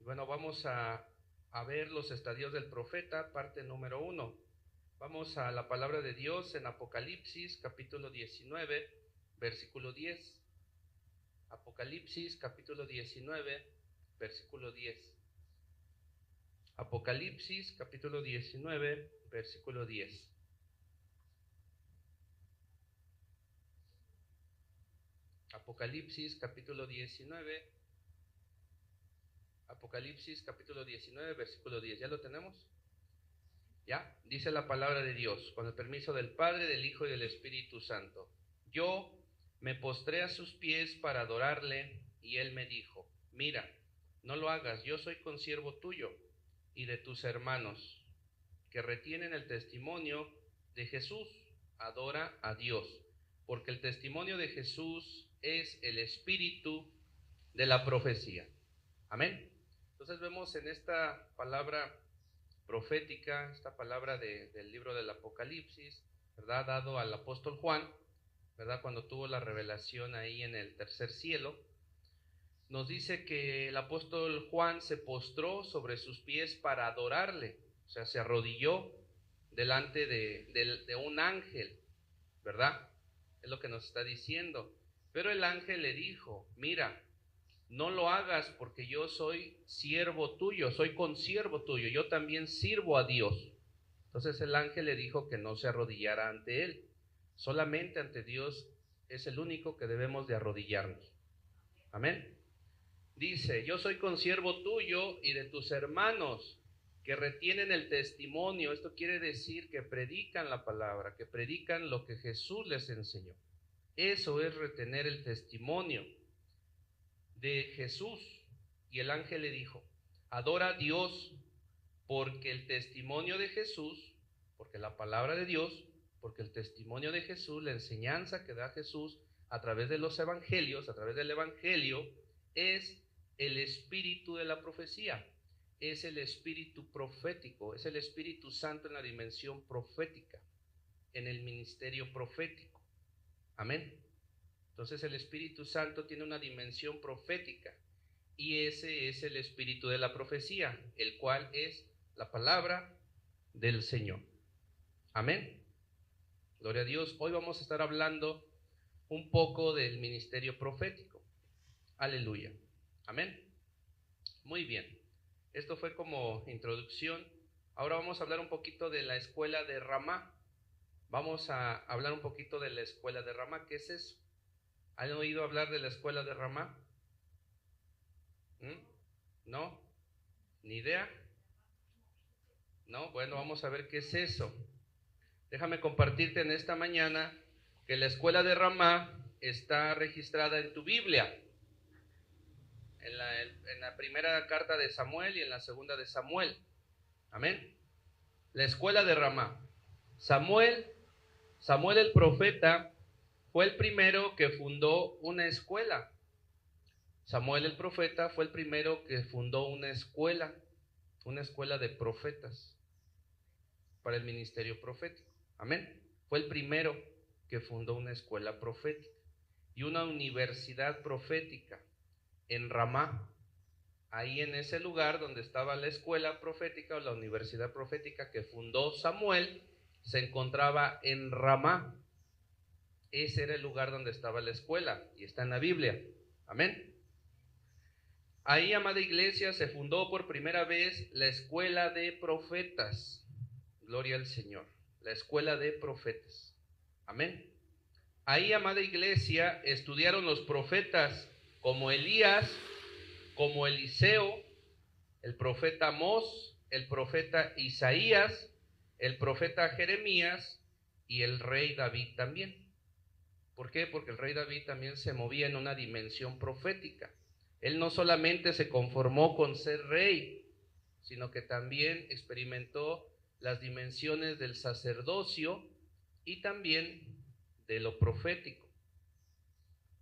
Bueno, vamos a ver los estadios del profeta, parte número 1. Vamos a la palabra de Dios en Apocalipsis, capítulo 19, versículo 10. Apocalipsis, capítulo 19, versículo 10. Apocalipsis, capítulo 19, versículo 10. Apocalipsis, capítulo 19. Apocalipsis, capítulo 19, versículo 10. ¿Ya lo tenemos? ¿Ya? Dice la palabra de Dios, con el permiso del Padre, del Hijo y del Espíritu Santo. Yo me postré a sus pies para adorarle, y él me dijo: mira, no lo hagas, yo soy consiervo tuyo y de tus hermanos, que retienen el testimonio de Jesús. Adora a Dios, porque el testimonio de Jesús es el espíritu de la profecía. Amén. Entonces vemos en esta palabra profética, esta palabra del libro del Apocalipsis, ¿verdad? Dado al apóstol Juan, ¿verdad? Cuando tuvo la revelación ahí en el tercer cielo, nos dice que el apóstol Juan se postró sobre sus pies para adorarle, o sea, se arrodilló delante de un ángel, ¿verdad? Es lo que nos está diciendo. Pero el ángel le dijo: mira, no lo hagas, porque yo soy siervo tuyo, soy consiervo tuyo, yo también sirvo a Dios. Entonces el ángel le dijo que no se arrodillara ante él. Solamente ante Dios es el único que debemos de arrodillarnos. Amén. Dice: yo soy consiervo tuyo y de tus hermanos, que retienen el testimonio. Esto quiere decir que predican la palabra, que predican lo que Jesús les enseñó. Eso es retener el testimonio de Jesús. Y el ángel le dijo: adora a Dios, porque el testimonio de Jesús, porque la palabra de Dios, porque el testimonio de Jesús, la enseñanza que da Jesús a través de los evangelios, a través del evangelio, es el espíritu de la profecía, es el espíritu profético, es el Espíritu Santo en la dimensión profética, en el ministerio profético. Amén. Entonces el Espíritu Santo tiene una dimensión profética, y ese es el espíritu de la profecía, el cual es la palabra del Señor. Amén. Gloria a Dios. Hoy vamos a estar hablando un poco del ministerio profético. Aleluya. Amén. Muy bien. Esto fue como introducción. Ahora vamos a hablar un poquito de la escuela de Ramá. Vamos a hablar un poquito de la escuela de Ramá. ¿Qué es eso? ¿Han oído hablar de la escuela de Ramá? ¿No? ¿Ni idea? No, bueno, vamos a ver qué es eso. Déjame compartirte en esta mañana que la escuela de Ramá está registrada en tu Biblia, en la primera carta de Samuel y en la segunda de Samuel. Amén. La escuela de Ramá. Samuel el profeta fue el primero que fundó una escuela. Samuel el profeta fue el primero que fundó una escuela de profetas para el ministerio profético. Amén. Fue el primero que fundó una escuela profética y una universidad profética en Ramá. Ahí en ese lugar donde estaba la escuela profética o la universidad profética que fundó Samuel, se encontraba en Ramá. Ese era el lugar donde estaba la escuela y está en la Biblia. Amén. Ahí, amada iglesia, se fundó por primera vez la escuela de profetas. Gloria al Señor. La escuela de profetas. Amén. Ahí, amada iglesia, estudiaron los profetas como Elías, como Eliseo, el profeta Amós, el profeta Isaías, el profeta Jeremías y el rey David también. ¿Por qué? Porque el rey David también se movía en una dimensión profética. Él no solamente se conformó con ser rey, sino que también experimentó las dimensiones del sacerdocio y también de lo profético.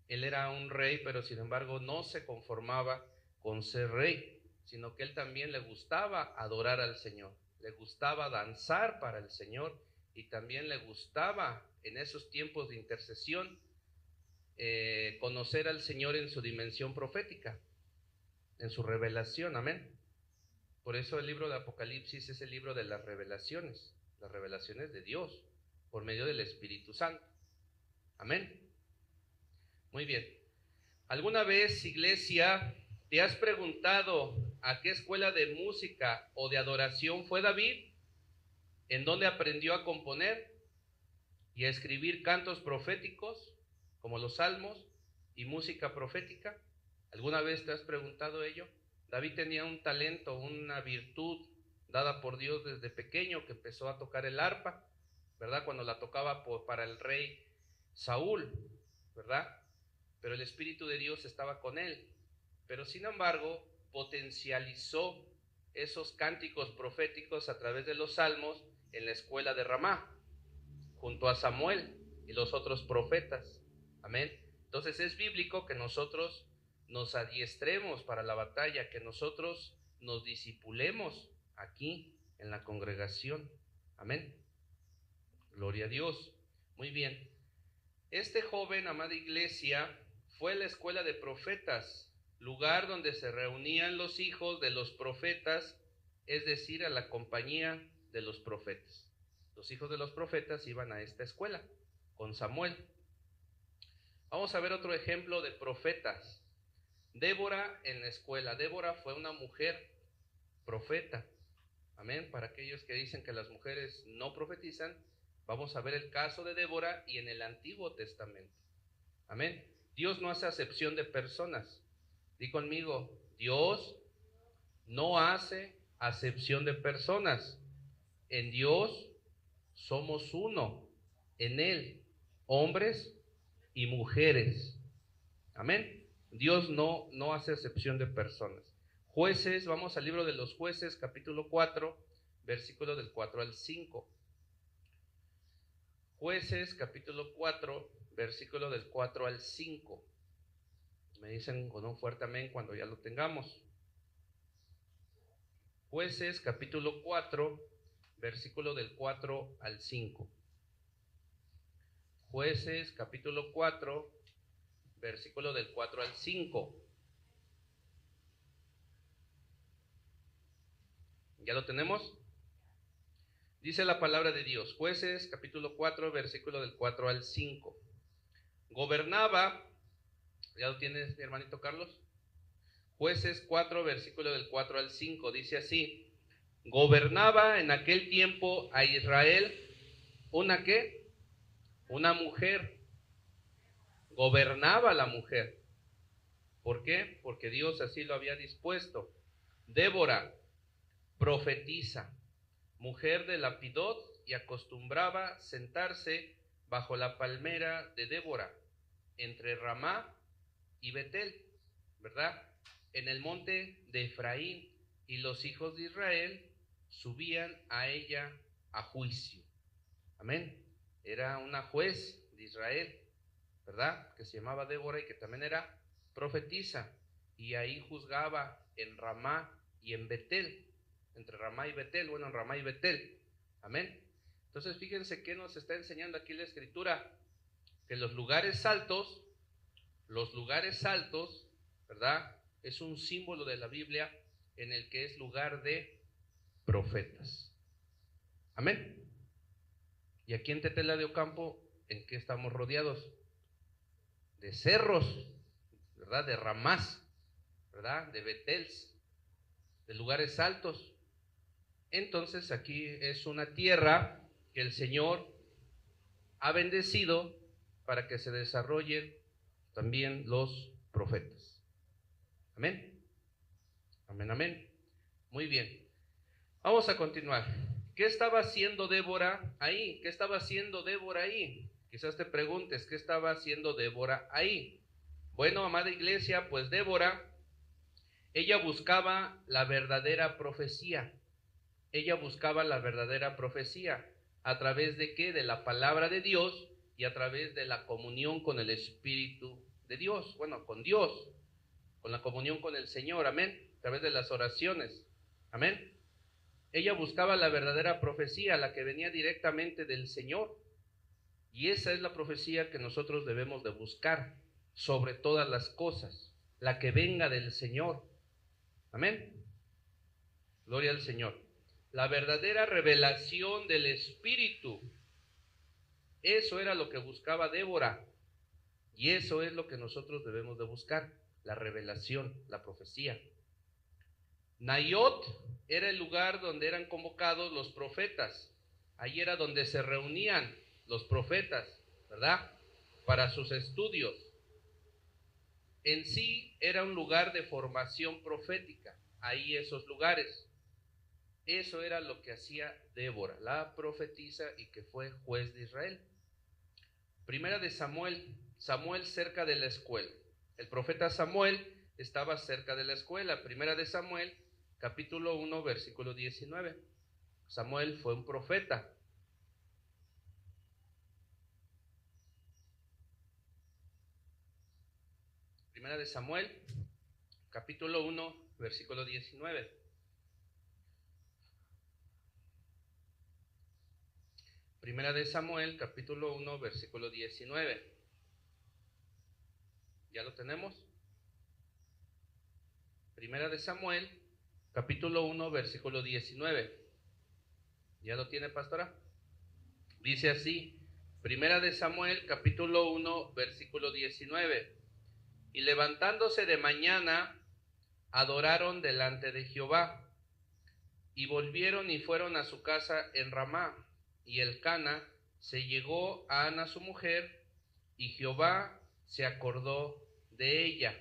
Él era un rey, pero sin embargo no se conformaba con ser rey, sino que él también le gustaba adorar al Señor, le gustaba danzar para el Señor, y también le gustaba en esos tiempos de intercesión conocer al Señor en su dimensión profética. en su revelación, amén. Por eso el libro de Apocalipsis es el libro de las revelaciones de Dios, por medio del Espíritu Santo, amén. Muy bien. ¿Alguna vez, iglesia, te has preguntado a qué escuela de música o de adoración fue David? ¿En dónde aprendió a componer y a escribir cantos proféticos, como los salmos y música profética? ¿Alguna vez te has preguntado ello? David tenía un talento, una virtud dada por Dios desde pequeño, que empezó a tocar el arpa, ¿verdad? Cuando la tocaba para el rey Saúl, ¿verdad? Pero el Espíritu de Dios estaba con él. Pero sin embargo, potencializó esos cánticos proféticos a través de los salmos en la escuela de Ramá, junto a Samuel y los otros profetas. Amén. Entonces es bíblico que nosotros nos adiestremos para la batalla, que nosotros nos discipulemos aquí en la congregación. Amén. Gloria a Dios. Muy bien. Este joven, amada iglesia, fue a la escuela de profetas, lugar donde se reunían los hijos de los profetas, es decir, a la compañía de los profetas. Los hijos de los profetas iban a esta escuela con Samuel. Vamos a ver otro ejemplo de profetas. Débora en la escuela. Débora fue una mujer profeta. Amén. Para aquellos que dicen que las mujeres no profetizan, vamos a ver el caso de Débora y en el Antiguo Testamento. Amén. Dios no hace acepción de personas. Di conmigo, Dios no hace acepción de personas. En Dios somos uno, en Él, hombres y mujeres. Amén. Dios no hace acepción de personas. Jueces, vamos al libro de los Jueces, capítulo 4, versículo del 4 al 5. Jueces, capítulo 4, versículo del 4 al 5. Me dicen con un fuerte amén cuando ya lo tengamos. Jueces, capítulo 4, versículo del 4 al 5. Jueces, capítulo 4, versículo del 4 al 5. ¿Ya lo tenemos? Dice la palabra de Dios. Jueces, capítulo 4, versículo del 4 al 5. Gobernaba, ¿ya lo tienes, mi hermanito Carlos? Jueces 4, versículo del 4 al 5. Dice así: gobernaba en aquel tiempo a Israel una ¿qué? Una mujer. Gobernaba la mujer. ¿Por qué? Porque Dios así lo había dispuesto. Débora, profetiza, mujer de Lapidot, y acostumbraba sentarse bajo la palmera de Débora, entre Ramá y Betel, ¿verdad? En el monte de Efraín, y los hijos de Israel subían a ella a juicio. Amén. Era una juez de Israel, ¿verdad? Que se llamaba Débora y que también era profetisa, y ahí juzgaba en Ramá y en Betel, entre Ramá y Betel, bueno, en Ramá y Betel. Amén. Entonces fíjense que nos está enseñando aquí la Escritura, que los lugares altos, ¿verdad? Es un símbolo de la Biblia en el que es lugar de profetas. Amén. Y aquí en Tetela de Ocampo, ¿en qué estamos rodeados? De cerros, ¿verdad? De ramás, ¿verdad? De betels, de lugares altos. Entonces aquí es una tierra que el Señor ha bendecido para que se desarrollen también los profetas. Amén. Amén, amén. Muy bien. Vamos a continuar. ¿Qué estaba haciendo Débora ahí? ¿Qué estaba haciendo Débora ahí? Quizás te preguntes, ¿qué estaba haciendo Débora ahí? Bueno, amada iglesia, pues Débora, ella buscaba la verdadera profecía. Ella buscaba la verdadera profecía. ¿A través de qué? De la palabra de Dios y a través de la comunión con el Espíritu de Dios. Bueno, con Dios, con la comunión con el Señor, amén. A través de las oraciones, amén. Ella buscaba la verdadera profecía, la que venía directamente del Señor. Y esa es la profecía que nosotros debemos de buscar sobre todas las cosas, la que venga del Señor. Amén. Gloria al Señor. La verdadera revelación del Espíritu. Eso era lo que buscaba Débora. Y eso es lo que nosotros debemos de buscar. La revelación, la profecía. Nayot era el lugar donde eran convocados los profetas. Ahí era donde se reunían los profetas, ¿verdad? Para sus estudios. En sí era un lugar de formación profética. Ahí esos lugares. Eso era lo que hacía Débora, la profetisa y que fue juez de Israel. Primera de Samuel, Samuel cerca de la escuela. El profeta Samuel estaba cerca de la escuela. Primera de Samuel, capítulo 1, versículo 19. Samuel fue un profeta. Primera de Samuel, capítulo 1, versículo 19. Primera de Samuel, capítulo 1, versículo 19. ¿Ya lo tenemos? Primera de Samuel, capítulo 1, versículo 19. ¿Ya lo tiene, pastora? Dice así, Primera de Samuel, capítulo 1, versículo 19. Y levantándose de mañana, adoraron delante de Jehová, y volvieron y fueron a su casa en Ramá. Y Elcana se llegó a Ana su mujer, y Jehová se acordó de ella.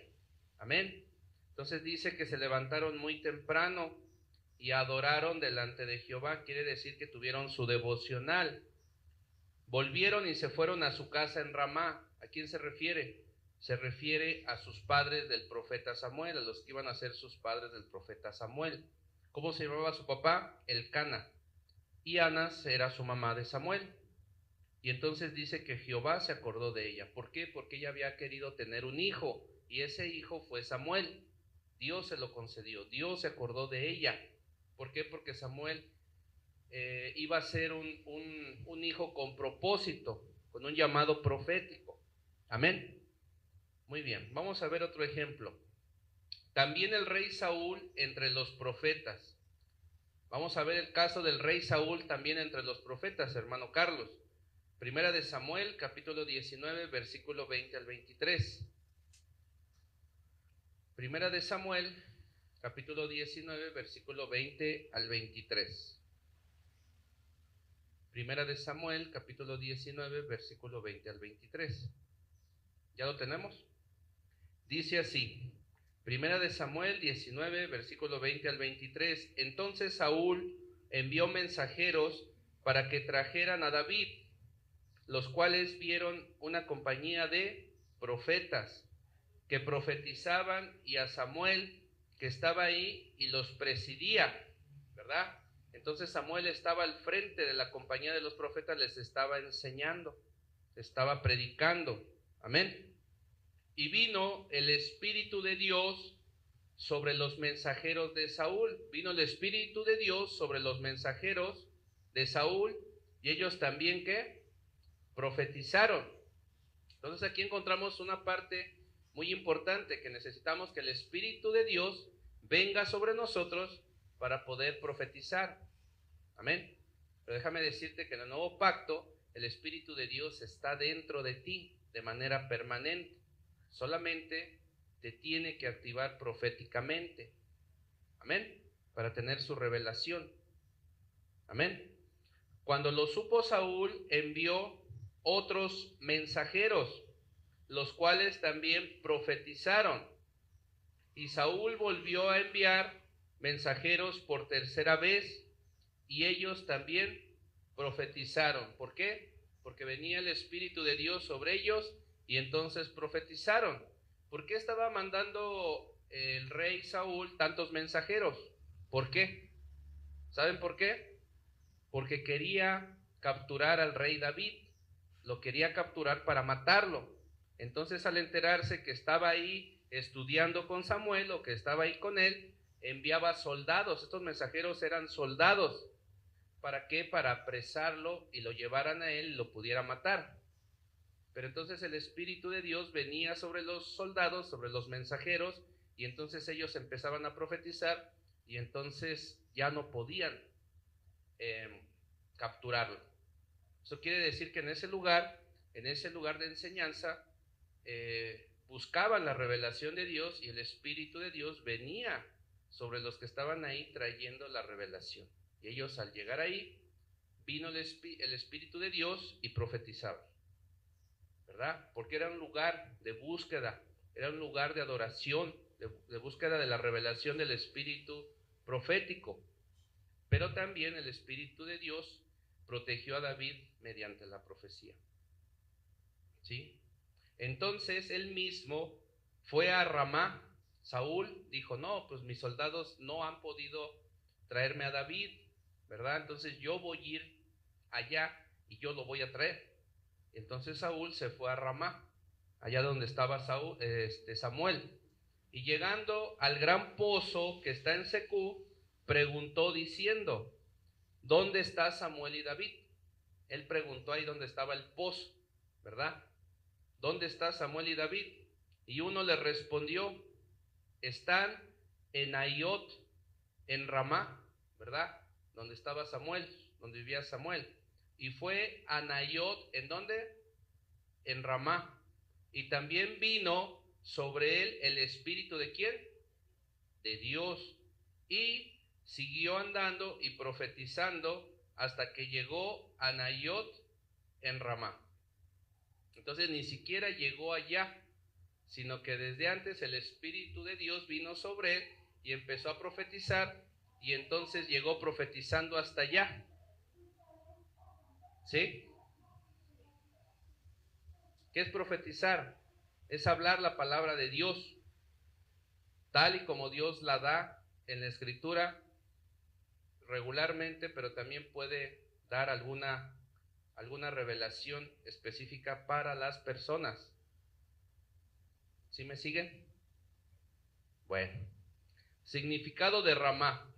Amén. Entonces dice que se levantaron muy temprano y adoraron delante de Jehová. Quiere decir que tuvieron su devocional. Volvieron y se fueron a su casa en Ramá. ¿A quién se refiere? Se refiere a sus padres del profeta Samuel, a los que iban a ser sus padres del profeta Samuel. ¿Cómo se llamaba su papá? Elcana. Y Ana era su mamá de Samuel. Y entonces dice que Jehová se acordó de ella. ¿Por qué? Porque ella había querido tener un hijo, y ese hijo fue Samuel. Dios se lo concedió, Dios se acordó de ella. ¿Por qué? Porque Samuel iba a ser un hijo con propósito, con un llamado profético. Amén. Muy bien, vamos a ver otro ejemplo. También el rey Saúl entre los profetas. Vamos a ver el caso del rey Saúl también entre los profetas, hermano Carlos. Primera de Samuel, capítulo 19, versículo 20 al 23. Primera de Samuel, capítulo 19, versículo 20 al 23. Primera de Samuel, capítulo 19, versículo 20 al 23. ¿Ya lo tenemos? Dice así, Primera de Samuel 19, versículo 20 al 23. Entonces Saúl envió mensajeros para que trajeran a David, los cuales vieron una compañía de profetas que profetizaban, y a Samuel que estaba ahí y los presidía, ¿verdad? Entonces Samuel estaba al frente de la compañía de los profetas, les estaba enseñando, estaba predicando. Amén. Y vino el Espíritu de Dios sobre los mensajeros de Saúl. Vino el Espíritu de Dios sobre los mensajeros de Saúl, y ellos también, ¿qué? Profetizaron. Entonces aquí encontramos una parte muy importante, que necesitamos que el Espíritu de Dios venga sobre nosotros para poder profetizar. Amén. Pero déjame decirte que en el nuevo pacto el Espíritu de Dios está dentro de ti de manera permanente. Solamente te tiene que activar proféticamente. Amén. Para tener su revelación. Amén. Cuando lo supo Saúl, envió otros mensajeros, los cuales también profetizaron. Y Saúl volvió a enviar mensajeros por tercera vez, y ellos también profetizaron. ¿Por qué? Porque venía el Espíritu de Dios sobre ellos, y entonces profetizaron. ¿Por qué estaba mandando el rey Saúl tantos mensajeros? ¿Por qué? ¿Saben por qué? Porque quería capturar al rey David. Lo quería capturar para matarlo. Entonces, al enterarse que estaba ahí estudiando con Samuel, o que estaba ahí con él, enviaba soldados. Estos mensajeros eran soldados. ¿Para qué? Para apresarlo y lo llevaran a él y lo pudiera matar. Pero entonces el Espíritu de Dios venía sobre los soldados, sobre los mensajeros, y entonces ellos empezaban a profetizar y entonces ya no podían capturarlo. Eso quiere decir que en ese lugar de enseñanza, buscaban la revelación de Dios y el Espíritu de Dios venía sobre los que estaban ahí trayendo la revelación. Y ellos, al llegar ahí, vino el Espíritu de Dios y profetizaban, ¿verdad? Porque era un lugar de búsqueda, era un lugar de adoración, de búsqueda de la revelación del Espíritu profético. Pero también el Espíritu de Dios protegió a David mediante la profecía. ¿Sí? Entonces él mismo fue a Ramá. Saúl dijo, no, pues mis soldados no han podido traerme a David, ¿verdad? Entonces yo voy a ir allá y yo lo voy a traer. Entonces Saúl se fue a Ramá, allá donde estaba Samuel. Y llegando al gran pozo que está en Secú, preguntó diciendo, ¿dónde está Samuel y David? Él preguntó ahí donde estaba el pozo, ¿verdad? ¿Dónde está Samuel y David? Y uno le respondió, están en Naiot, en Ramá, ¿verdad? Donde estaba Samuel, donde vivía Samuel. Y fue a Naiot, ¿en dónde? En Ramá. Y también vino sobre él el Espíritu ¿de quién? De Dios. Y siguió andando y profetizando hasta que llegó a Naiot en Ramá. Entonces ni siquiera llegó allá, sino que desde antes el Espíritu de Dios vino sobre él y empezó a profetizar, y entonces llegó profetizando hasta allá. ¿Sí? ¿Qué es profetizar? Es hablar la palabra de Dios, tal y como Dios la da en la Escritura regularmente, pero también puede dar alguna revelación específica para las personas. ¿Sí me siguen? Bueno, significado de Ramá.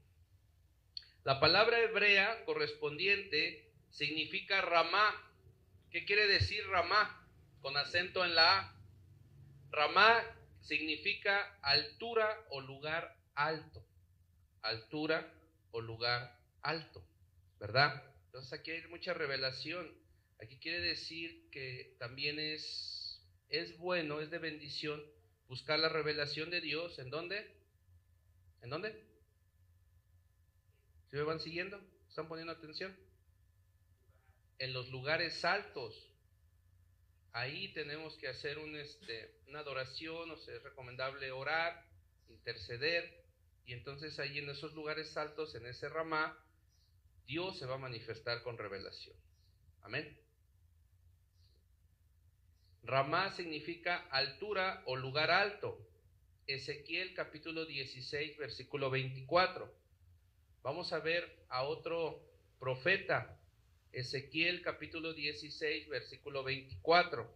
La palabra hebrea correspondiente significa Ramá. ¿Qué quiere decir Ramá? Con acento en la A. Ramá significa altura o lugar alto. Altura o lugar alto, ¿verdad? Entonces aquí hay mucha revelación. Aquí quiere decir que también es bueno, es de bendición buscar la revelación de Dios. ¿En dónde? ¿En dónde? ¿Se me van siguiendo? ¿Están poniendo atención? En los lugares altos. Ahí tenemos que hacer una adoración, o sea, es recomendable orar, interceder, y entonces ahí en esos lugares altos, en ese Ramá, Dios se va a manifestar con revelación. Amén. Ramá significa altura o lugar alto. Ezequiel capítulo 16, versículo 24. Vamos a ver a otro profeta. Ezequiel capítulo 16, versículo 24.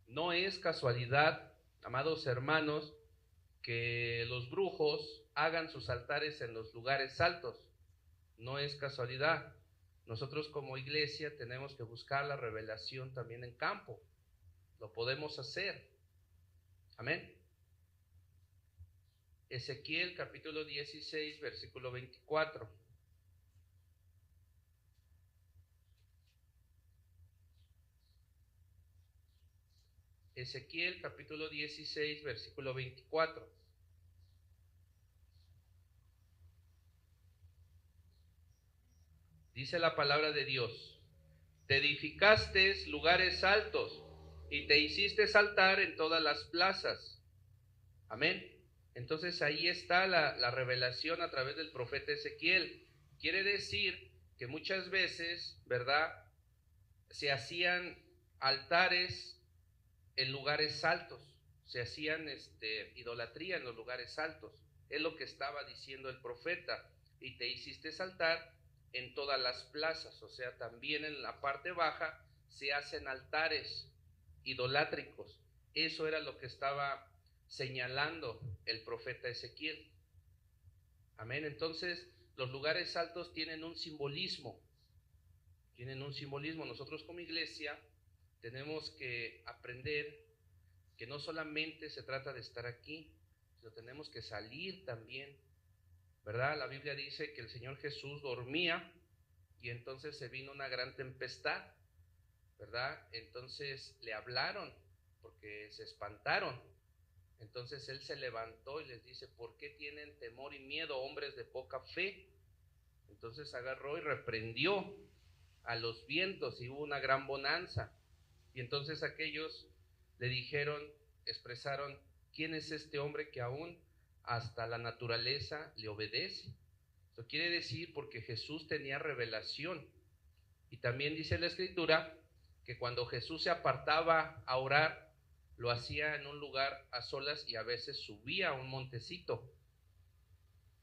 No es casualidad, amados hermanos, que los brujos hagan sus altares en los lugares altos. No es casualidad. Nosotros como iglesia tenemos que buscar la revelación también en campo. Lo podemos hacer. Amén. Ezequiel capítulo 16, versículo 24. Ezequiel capítulo 16, versículo 24. Dice la palabra de Dios: te edificaste lugares altos y te hiciste saltar en todas las plazas. Amén. Entonces ahí está la revelación a través del profeta Ezequiel. Quiere decir que muchas veces, ¿verdad?, se hacían altares en lugares altos, se hacían idolatría en los lugares altos. Es lo que estaba diciendo el profeta: y te hiciste saltar en todas las plazas. O sea, también en la parte baja se hacen altares idolátricos. Eso era lo que estaba señalando el profeta Ezequiel. Amén. Entonces los lugares altos tienen un simbolismo. Nosotros como iglesia tenemos que aprender que no solamente se trata de estar aquí, sino tenemos que salir también, ¿verdad? La Biblia dice que el Señor Jesús dormía y entonces se vino una gran tempestad, ¿verdad? Entonces le hablaron porque se espantaron. Entonces Él se levantó y les dice: ¿por qué tienen temor y miedo, hombres de poca fe? Entonces agarró y reprendió a los vientos y hubo una gran bonanza. Y entonces aquellos le dijeron, expresaron: ¿quién es este hombre que aún hasta la naturaleza le obedece? Eso quiere decir porque Jesús tenía revelación. Y también dice la Escritura que cuando Jesús se apartaba a orar, lo hacía en un lugar a solas y a veces subía a un montecito,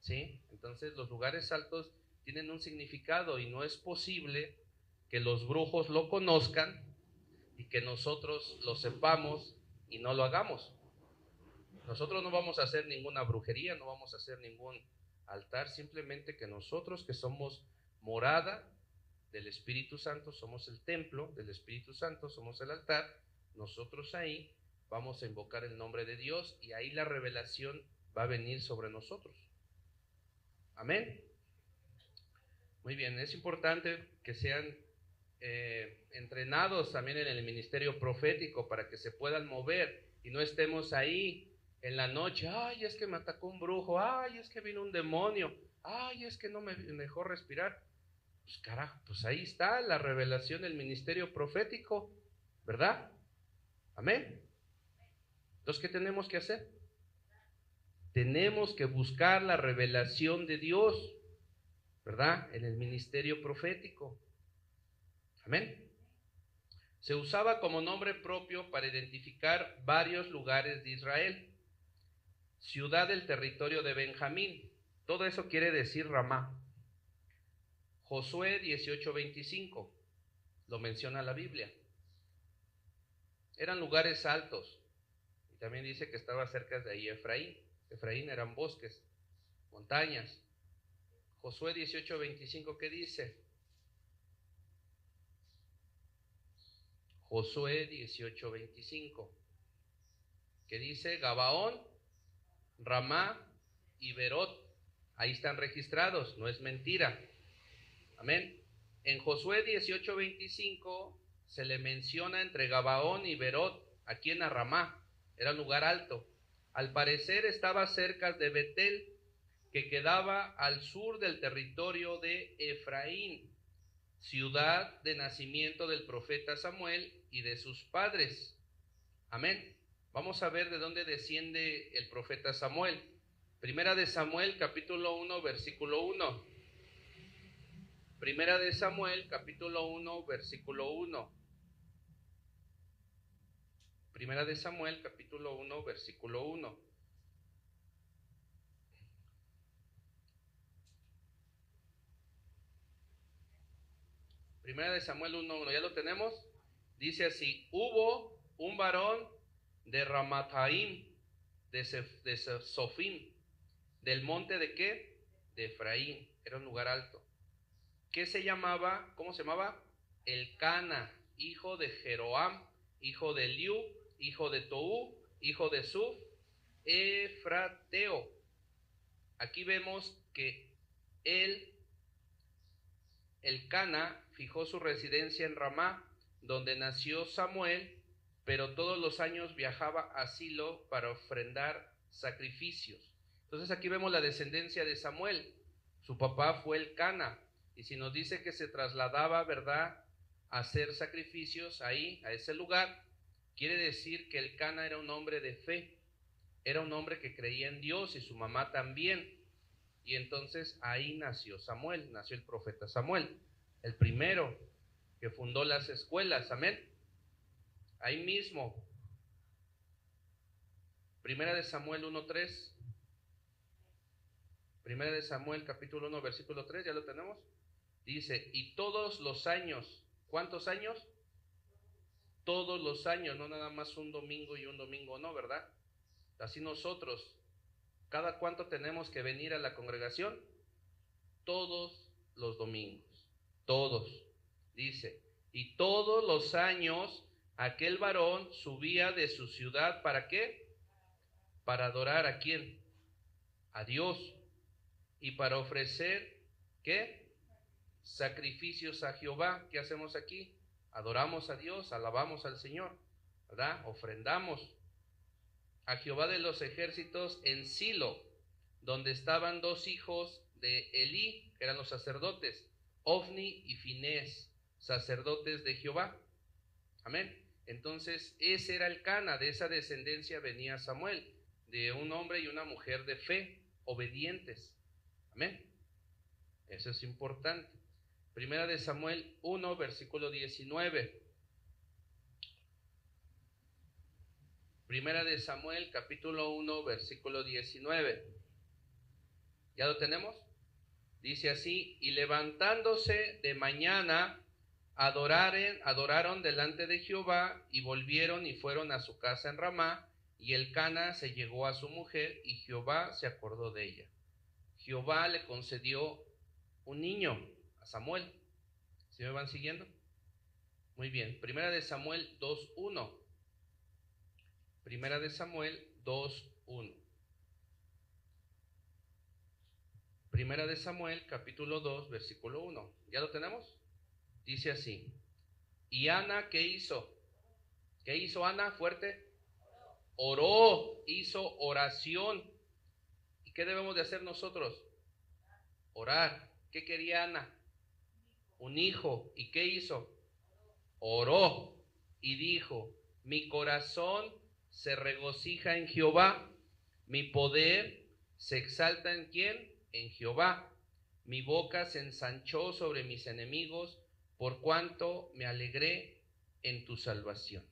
¿sí? Entonces los lugares altos tienen un significado y no es posible que los brujos lo conozcan y que nosotros lo sepamos y no lo hagamos. Nosotros no vamos a hacer ninguna brujería, no vamos a hacer ningún altar, simplemente que nosotros, que somos morada del Espíritu Santo, somos el templo del Espíritu Santo, somos el altar, nosotros ahí vamos a invocar el nombre de Dios y ahí la revelación va a venir sobre nosotros. Amén. Muy bien, es importante que sean entrenados también en el ministerio profético para que se puedan mover y no estemos ahí en la noche: ay, es que me atacó un brujo, ay, es que vino un demonio, ay, es que no me dejó respirar. Pues carajo, pues ahí está la revelación del ministerio profético, ¿verdad? Amén. Entonces, ¿qué tenemos que hacer? Tenemos que buscar la revelación de Dios, ¿verdad? En el ministerio profético. Amén. Se usaba como nombre propio para identificar varios lugares de Israel. Ciudad del territorio de Benjamín. Todo eso quiere decir Ramá. Josué 18:25. Lo menciona la Biblia. Eran lugares altos. Y también dice que estaba cerca de ahí Efraín. Efraín eran bosques, montañas. Josué 18:25, ¿qué dice? Josué 18:25, que dice: Gabaón, Ramá y Berot. Ahí están registrados, no es mentira. Amén. En Josué 18:25 se le menciona entre Gabaón y Berot, aquí en Ramá, era un lugar alto. Al parecer estaba cerca de Betel, que quedaba al sur del territorio de Efraín, ciudad de nacimiento del profeta Samuel y de sus padres. Amén. Vamos a ver de dónde desciende el profeta Samuel. Primera de Samuel, capítulo 1, versículo 1. Primera de Samuel, capítulo 1, versículo 1. Primera de Samuel, capítulo 1, versículo 1. Primera de Samuel 1:1, ¿ya lo tenemos? Dice así: hubo un varón de Ramathaim, de Sofim, del monte ¿de qué? De Efraín, era un lugar alto. ¿Qué se llamaba? ¿Cómo se llamaba? Elcana, hijo de Jeroam, hijo de Eliú, hijo de Toú, hijo de Suf, Efrateo. Aquí vemos que Elcana fijó su residencia en Ramá, donde nació Samuel, pero todos los años viajaba a Silo para ofrendar sacrificios. Entonces aquí vemos la descendencia de Samuel. Su papá fue Elcana, y si nos dice que se trasladaba, ¿verdad?, a hacer sacrificios ahí, a ese lugar, quiere decir que Elcana era un hombre de fe, era un hombre que creía en Dios y su mamá también. Y entonces ahí nació Samuel, nació el profeta Samuel, el primero que fundó las escuelas. Amén. Ahí mismo. Primera de Samuel 1:3. Primera de Samuel capítulo 1 versículo 3, ¿ya lo tenemos? Dice: y todos los años, ¿cuántos años? Todos los años, no nada más un domingo y un domingo no, ¿verdad? Así nosotros, ¿cada cuánto tenemos que venir a la congregación? Todos los domingos, todos. Dice: y todos los años aquel varón subía de su ciudad, ¿para qué? Para adorar ¿a quién? A Dios. Y para ofrecer, ¿qué? Sacrificios a Jehová. ¿Qué hacemos aquí? Adoramos a Dios, alabamos al Señor, ¿verdad? Ofrendamos a Jehová de los ejércitos en Silo, donde estaban dos hijos de Elí, que eran los sacerdotes, Ofni y Finés, sacerdotes de Jehová. Amén. Entonces ese era el Cana, de esa descendencia venía Samuel, de un hombre y una mujer de fe, obedientes. Amén. Eso es importante. Primera de Samuel 1, versículo 19. Primera de Samuel, capítulo 1, versículo 19. ¿Ya lo tenemos? Dice así: y levantándose de mañana, adoraron delante de Jehová, y volvieron y fueron a su casa en Ramá, y el Cana se llegó a su mujer, y Jehová se acordó de ella. Jehová le concedió un niño a Samuel. ¿Sí me van siguiendo? Muy bien. Primera de Samuel 2:1. Primera de Samuel 2:1. Primera de Samuel, capítulo 2, versículo 1. ¿Ya lo tenemos? Dice así: ¿y Ana qué hizo? ¿Qué hizo Ana? Fuerte. Oró, hizo oración. ¿Y qué debemos de hacer nosotros? Orar. ¿Qué quería Ana? Un hijo. ¿Y qué hizo? Oró y dijo: mi corazón se regocija en Jehová, mi poder se exalta ¿en quién? En Jehová. Mi boca se ensanchó sobre mis enemigos, por cuanto me alegré en tu salvación.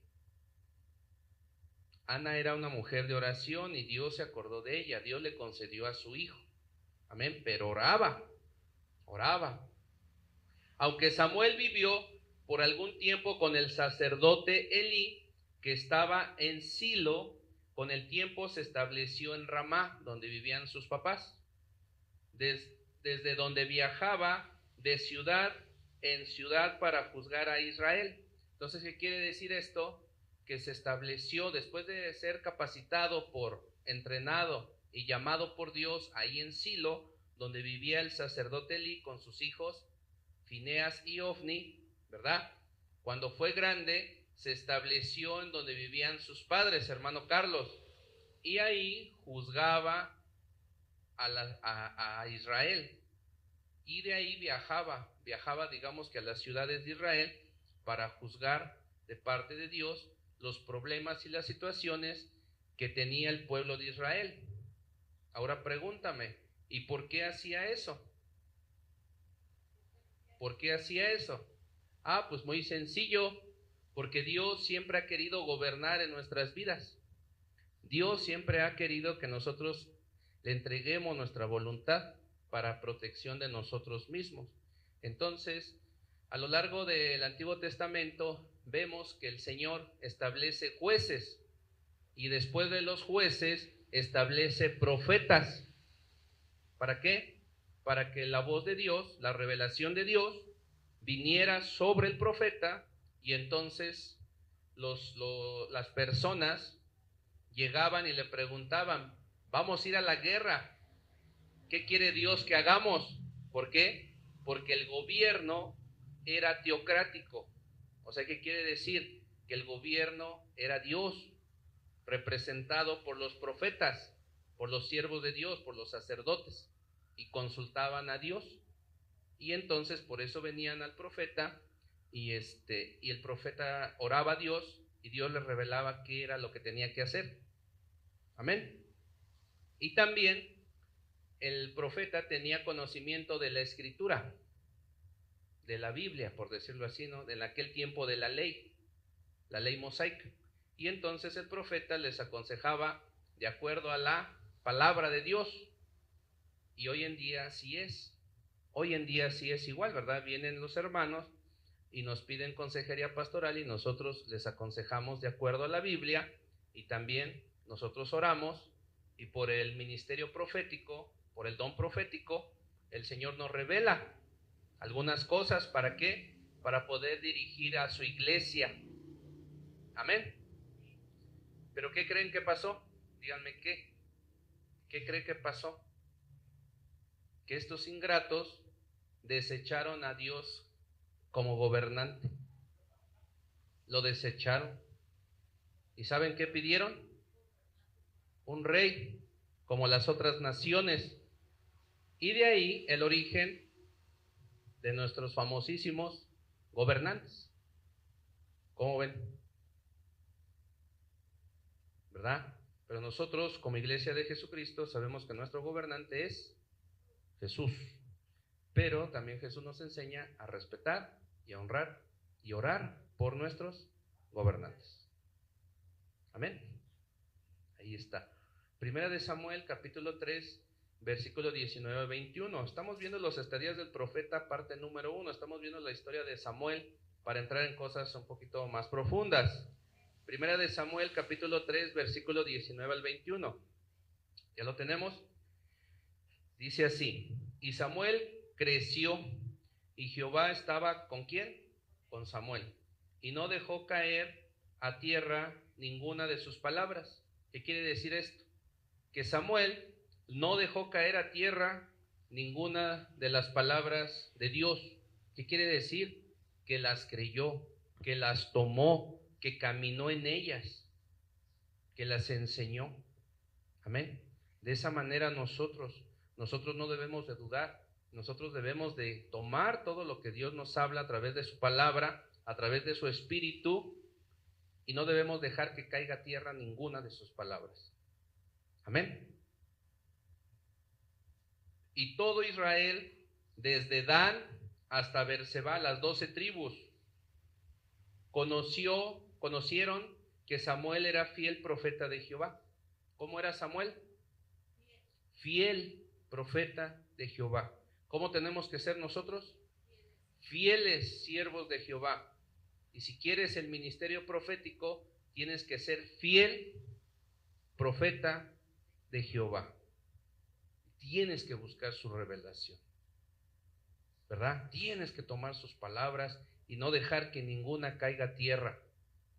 Ana era una mujer de oración y Dios se acordó de ella. Dios le concedió a su hijo. Amén. Pero oraba. Aunque Samuel vivió por algún tiempo con el sacerdote Elí, que estaba en Silo, con el tiempo se estableció en Ramá, donde vivían sus papás. Desde donde viajaba de ciudad en ciudad para juzgar a Israel. Entonces, ¿qué quiere decir esto? Que se estableció después de ser capacitado, entrenado y llamado por Dios ahí en Silo, donde vivía el sacerdote Elí con sus hijos Fineas y Ofni, ¿verdad? Cuando fue grande, se estableció en donde vivían sus padres, hermano Carlos, y ahí juzgaba a Israel. Y de ahí viajaba, digamos que a las ciudades de Israel, para juzgar de parte de Dios los problemas y las situaciones que tenía el pueblo de Israel. Ahora pregúntame, ¿y por qué hacía eso? ¿Por qué hacía eso? Pues muy sencillo, porque Dios siempre ha querido gobernar en nuestras vidas. Dios siempre ha querido que nosotros le entreguemos nuestra voluntad para protección de nosotros mismos. Entonces, a lo largo del Antiguo Testamento vemos que el Señor establece jueces y después de los jueces establece profetas. ¿Para qué? Para que la voz de Dios, la revelación de Dios, viniera sobre el profeta y entonces las personas llegaban y le preguntaban: vamos a ir a la guerra, ¿qué quiere Dios que hagamos? ¿Por qué? Porque el gobierno era teocrático. O sea, ¿qué quiere decir? Que el gobierno era Dios, representado por los profetas, por los siervos de Dios, por los sacerdotes, y consultaban a Dios. Y entonces por eso venían al profeta y el profeta oraba a Dios y Dios le revelaba qué era lo que tenía que hacer. Amén. Y también el profeta tenía conocimiento de la escritura, de la Biblia, por decirlo así, ¿no? En aquel tiempo de la ley mosaica. Y entonces el profeta les aconsejaba de acuerdo a la palabra de Dios. Y hoy en día sí es. Hoy en día sí es igual, ¿verdad? Vienen los hermanos y nos piden consejería pastoral y nosotros les aconsejamos de acuerdo a la Biblia, y también nosotros oramos, y por el ministerio profético, por el don profético, el Señor nos revela algunas cosas. ¿Para qué? Para poder dirigir a su iglesia. Amén. ¿Pero qué creen que pasó? Díganme qué. ¿Qué creen que pasó? Que estos ingratos desecharon a Dios como gobernante. Lo desecharon. ¿Y saben qué pidieron? Un rey, como las otras naciones. Y de ahí el origen de nuestros famosísimos gobernantes. ¿Cómo ven? ¿Verdad? Pero nosotros, como Iglesia de Jesucristo, sabemos que nuestro gobernante es Jesús. Pero también Jesús nos enseña a respetar y a honrar y orar por nuestros gobernantes. Amén. Ahí está. Primera de Samuel, capítulo 3, versículo 19 al 21. Estamos viendo los estadías del profeta, parte número 1. Estamos viendo la historia de Samuel para entrar en cosas un poquito más profundas. Primera de Samuel, capítulo 3, versículo 19 al 21. ¿Ya lo tenemos? Dice así: y Samuel creció, y Jehová estaba ¿con quién? Con Samuel, y no dejó caer a tierra ninguna de sus palabras. ¿Qué quiere decir esto? Que Samuel no dejó caer a tierra ninguna de las palabras de Dios. ¿Qué quiere decir? Que las creyó, que las tomó, que caminó en ellas, que las enseñó. Amén. De esa manera nosotros no debemos de dudar. Nosotros debemos de tomar todo lo que Dios nos habla a través de su palabra, a través de su espíritu, y no debemos dejar que caiga a tierra ninguna de sus palabras. Amén. Y todo Israel, desde Dan hasta Berseba, las 12 tribus, conocieron que Samuel era fiel profeta de Jehová. ¿Cómo era Samuel? Fiel profeta de Jehová. ¿Cómo tenemos que ser nosotros? Fieles siervos de Jehová. Y si quieres el ministerio profético, tienes que ser fiel profeta de Jehová. Tienes que buscar su revelación, ¿verdad? Tienes que tomar sus palabras y no dejar que ninguna caiga a tierra.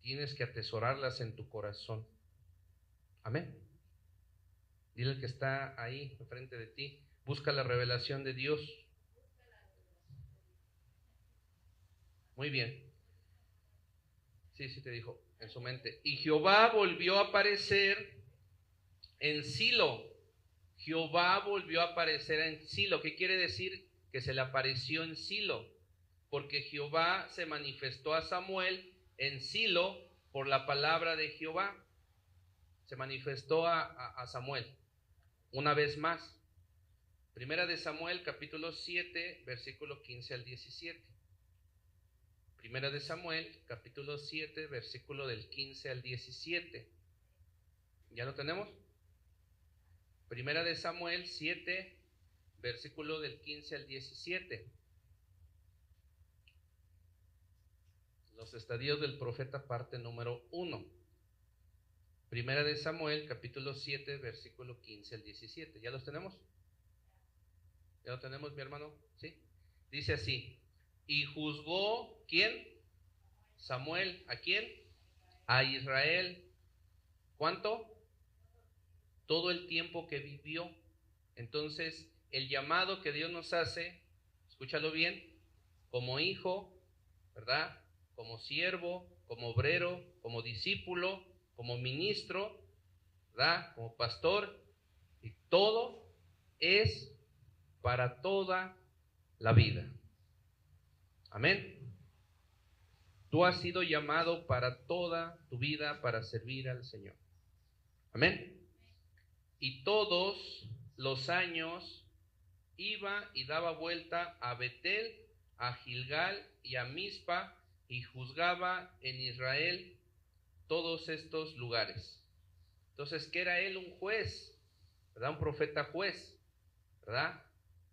Tienes que atesorarlas en tu corazón. Amén. Dile al que está ahí enfrente de ti: busca la revelación de Dios. Muy bien. Sí te dijo en su mente. Y Jehová volvió a aparecer en Silo. Jehová volvió a aparecer en Silo. ¿Qué quiere decir? Que se le apareció en Silo. Porque Jehová se manifestó a Samuel en Silo por la palabra de Jehová. Se manifestó a Samuel una vez más. Primera de Samuel, capítulo 7, versículo 15 al 17. Primera de Samuel, capítulo 7, versículo del 15 al 17. ¿Ya lo tenemos? Primera de Samuel 7, versículo del 15 al 17. Los estadios del profeta, parte número 1. Primera de Samuel, capítulo 7, versículo 15 al 17. ¿Ya los tenemos? ¿Ya lo tenemos, mi hermano? ¿Sí? Dice así: y juzgó, ¿quién? Samuel, ¿a quién? A Israel. ¿Cuánto? Todo el tiempo que vivió. Entonces, el llamado que Dios nos hace, escúchalo bien, como hijo, ¿verdad? Como siervo, como obrero, como discípulo, como ministro, ¿verdad? Como pastor, y todo es para toda la vida. Amén. Tú has sido llamado para toda tu vida para servir al Señor. Amén. Y todos los años iba y daba vuelta a Betel, a Gilgal y a Mizpa, y juzgaba en Israel todos estos lugares. Entonces, ¿qué era él? Un juez, ¿verdad? Un profeta juez, ¿verdad?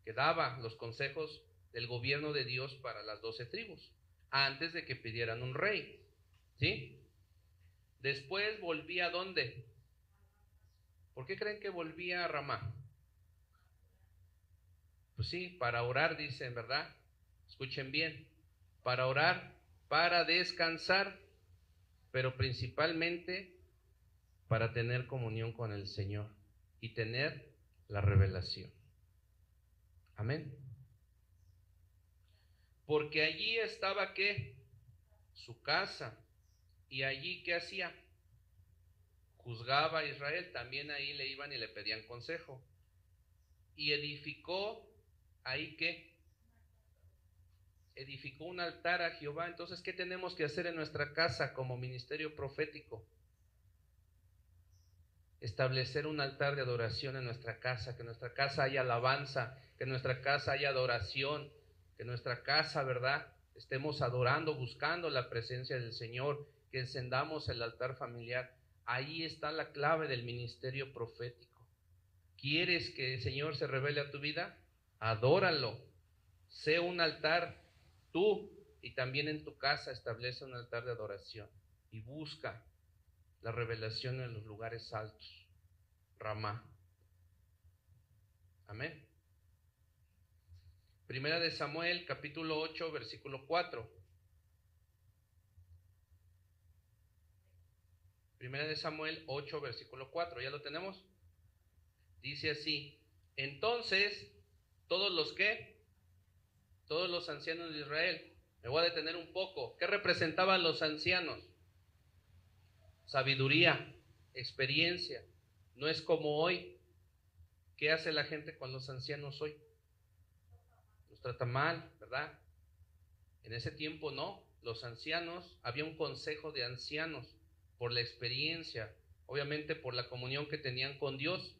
Que daba los consejos del gobierno de Dios para las 12 tribus, antes de que pidieran un rey, ¿sí? Después volvía ¿a dónde? ¿Por qué creen que volvía a Ramá? Pues sí, para orar, dicen, ¿verdad? Escuchen bien, para orar, para descansar, pero principalmente para tener comunión con el Señor y tener la revelación. Amén. Porque allí estaba, ¿qué? Su casa. Y allí, ¿qué hacía? Juzgaba a Israel. También ahí le iban y le pedían consejo. Y edificó, ¿ahí qué? Edificó un altar a Jehová. Entonces, ¿qué tenemos que hacer en nuestra casa como ministerio profético? Establecer un altar de adoración en nuestra casa, que en nuestra casa haya alabanza, que en nuestra casa haya adoración, que en nuestra casa, ¿verdad?, estemos adorando, buscando la presencia del Señor, que encendamos el altar familiar. Ahí está la clave del ministerio profético. ¿Quieres que el Señor se revele a tu vida? Adóralo. Sé un altar tú, y también en tu casa establece un altar de adoración y busca la revelación en los lugares altos. Ramá. Amén. Primera de Samuel, capítulo 8, versículo 4. Primera de Samuel 8, versículo 4. ¿Ya lo tenemos? Dice así: entonces, todos los ancianos de Israel. Me voy a detener un poco. ¿Qué representaban los ancianos? Sabiduría, experiencia. No es como hoy. ¿Qué hace la gente con los ancianos hoy? Los trata mal, ¿verdad? En ese tiempo no. Los ancianos, había un consejo de ancianos por la experiencia, obviamente por la comunión que tenían con Dios.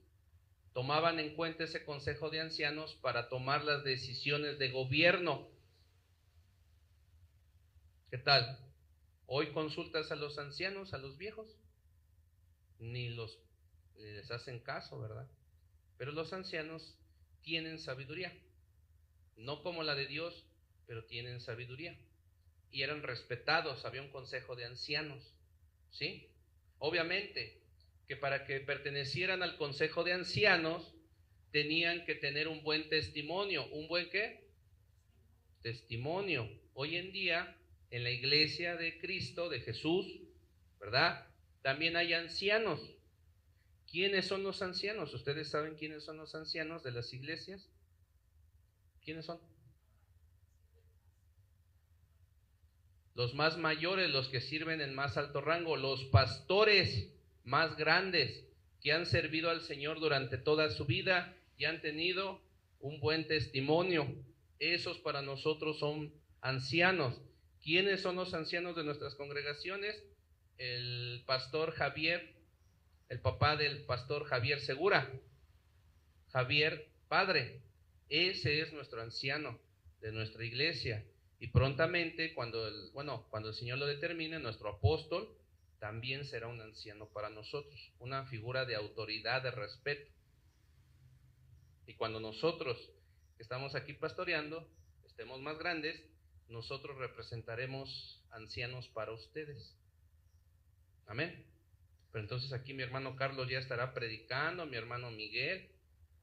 Tomaban en cuenta ese consejo de ancianos para tomar las decisiones de gobierno. ¿Qué tal? Hoy consultas a los ancianos, a los viejos, ni les hacen caso, ¿verdad? Pero los ancianos tienen sabiduría, no como la de Dios, pero tienen sabiduría. Y eran respetados, había un consejo de ancianos, ¿sí? Obviamente que para que pertenecieran al consejo de ancianos tenían que tener un buen testimonio. ¿Un buen qué? Testimonio. Hoy en día, en la iglesia de Cristo, de Jesús, ¿verdad?, también hay ancianos. ¿Quiénes son los ancianos? ¿Ustedes saben quiénes son los ancianos de las iglesias? ¿Quiénes son? Los más mayores, los que sirven en más alto rango, los pastores más grandes, que han servido al Señor durante toda su vida y han tenido un buen testimonio. Esos para nosotros son ancianos. ¿Quiénes son los ancianos de nuestras congregaciones? El pastor Javier, el papá del pastor Javier Segura, Javier padre. Ese es nuestro anciano de nuestra iglesia. Y prontamente, cuando el Señor lo determine, nuestro apóstol también será un anciano para nosotros, una figura de autoridad, de respeto. Y cuando nosotros que estamos aquí pastoreando, estemos más grandes, nosotros representaremos ancianos para ustedes. Amén. Pero entonces aquí mi hermano Carlos ya estará predicando, mi hermano Miguel,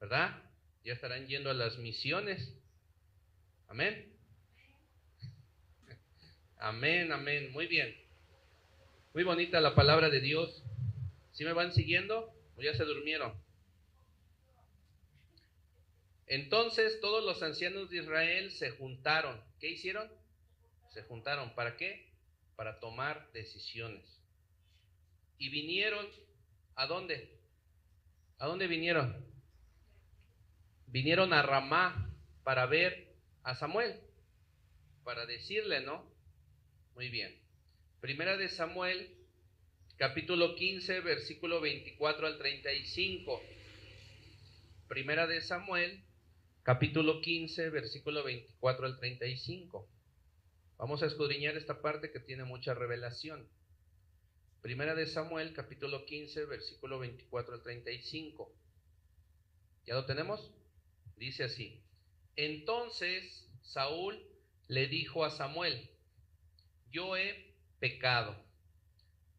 ¿verdad? Ya estarán yendo a las misiones. Amén. Amén, amén. Muy bien. Muy bonita la palabra de Dios. ¿Sí me van siguiendo o ya se durmieron? Entonces todos los ancianos de Israel se juntaron. ¿Qué hicieron? Se juntaron. ¿Para qué? Para tomar decisiones. Y vinieron, ¿a dónde? ¿A dónde vinieron? Vinieron a Ramá para ver a Samuel, para decirle, ¿no? Muy bien. Primera de Samuel, capítulo 15, versículo 24 al 35. Primera de Samuel, capítulo 15, versículo 24 al 35. Vamos a escudriñar esta parte que tiene mucha revelación. Primera de Samuel, capítulo 15, versículo 24 al 35. ¿Ya lo tenemos? Dice así: entonces Saúl le dijo a Samuel: yo he pecado,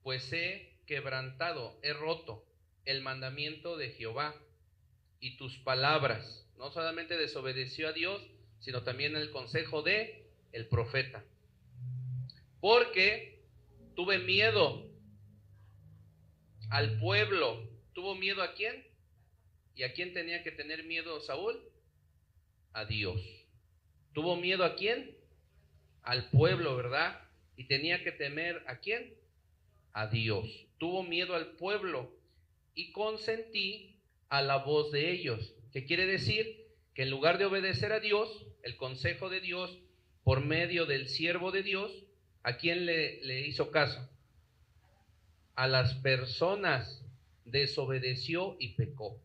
pues he quebrantado, he roto el mandamiento de Jehová y tus palabras. No solamente desobedeció a Dios, sino también el consejo de el profeta. Porque Tuve miedo al pueblo. ¿Tuvo miedo a quién? ¿Y a quién tenía que tener miedo Saúl? A Dios. ¿Tuvo miedo a quién? Al pueblo, ¿verdad? Y tenía que temer ¿a quién? A Dios. Tuvo miedo al pueblo y consentí a la voz de ellos. ¿Qué quiere decir? Que en lugar de obedecer a Dios, el consejo de Dios, por medio del siervo de Dios, ¿a quién le hizo caso? A las personas. Desobedeció y pecó.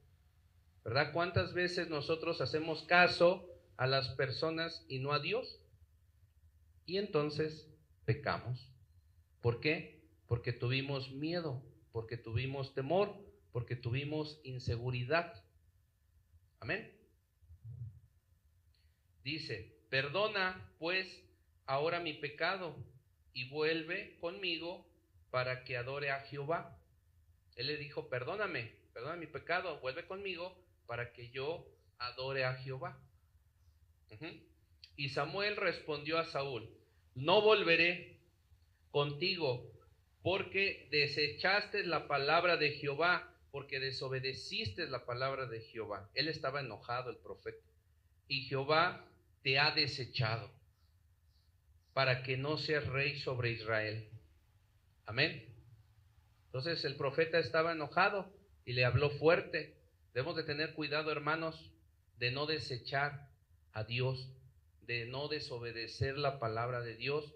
¿Verdad? ¿Cuántas veces nosotros hacemos caso a las personas y no a Dios? Y entonces pecamos. ¿Por qué? Porque tuvimos miedo, porque tuvimos temor, porque tuvimos inseguridad. Amén. Dice, perdona pues ahora mi pecado y vuelve conmigo para que adore a Jehová. Él le dijo, perdona mi pecado, vuelve conmigo para que yo adore a Jehová. Y Samuel respondió a Saúl, no volveré contigo porque desechaste la palabra de Jehová, porque desobedeciste la palabra de Jehová. Él estaba enojado, el profeta. Y Jehová te ha desechado para que no seas rey sobre Israel. Amén. Entonces el profeta estaba enojado y le habló fuerte. Debemos de tener cuidado, hermanos, de no desechar a Dios, de no desobedecer la palabra de Dios,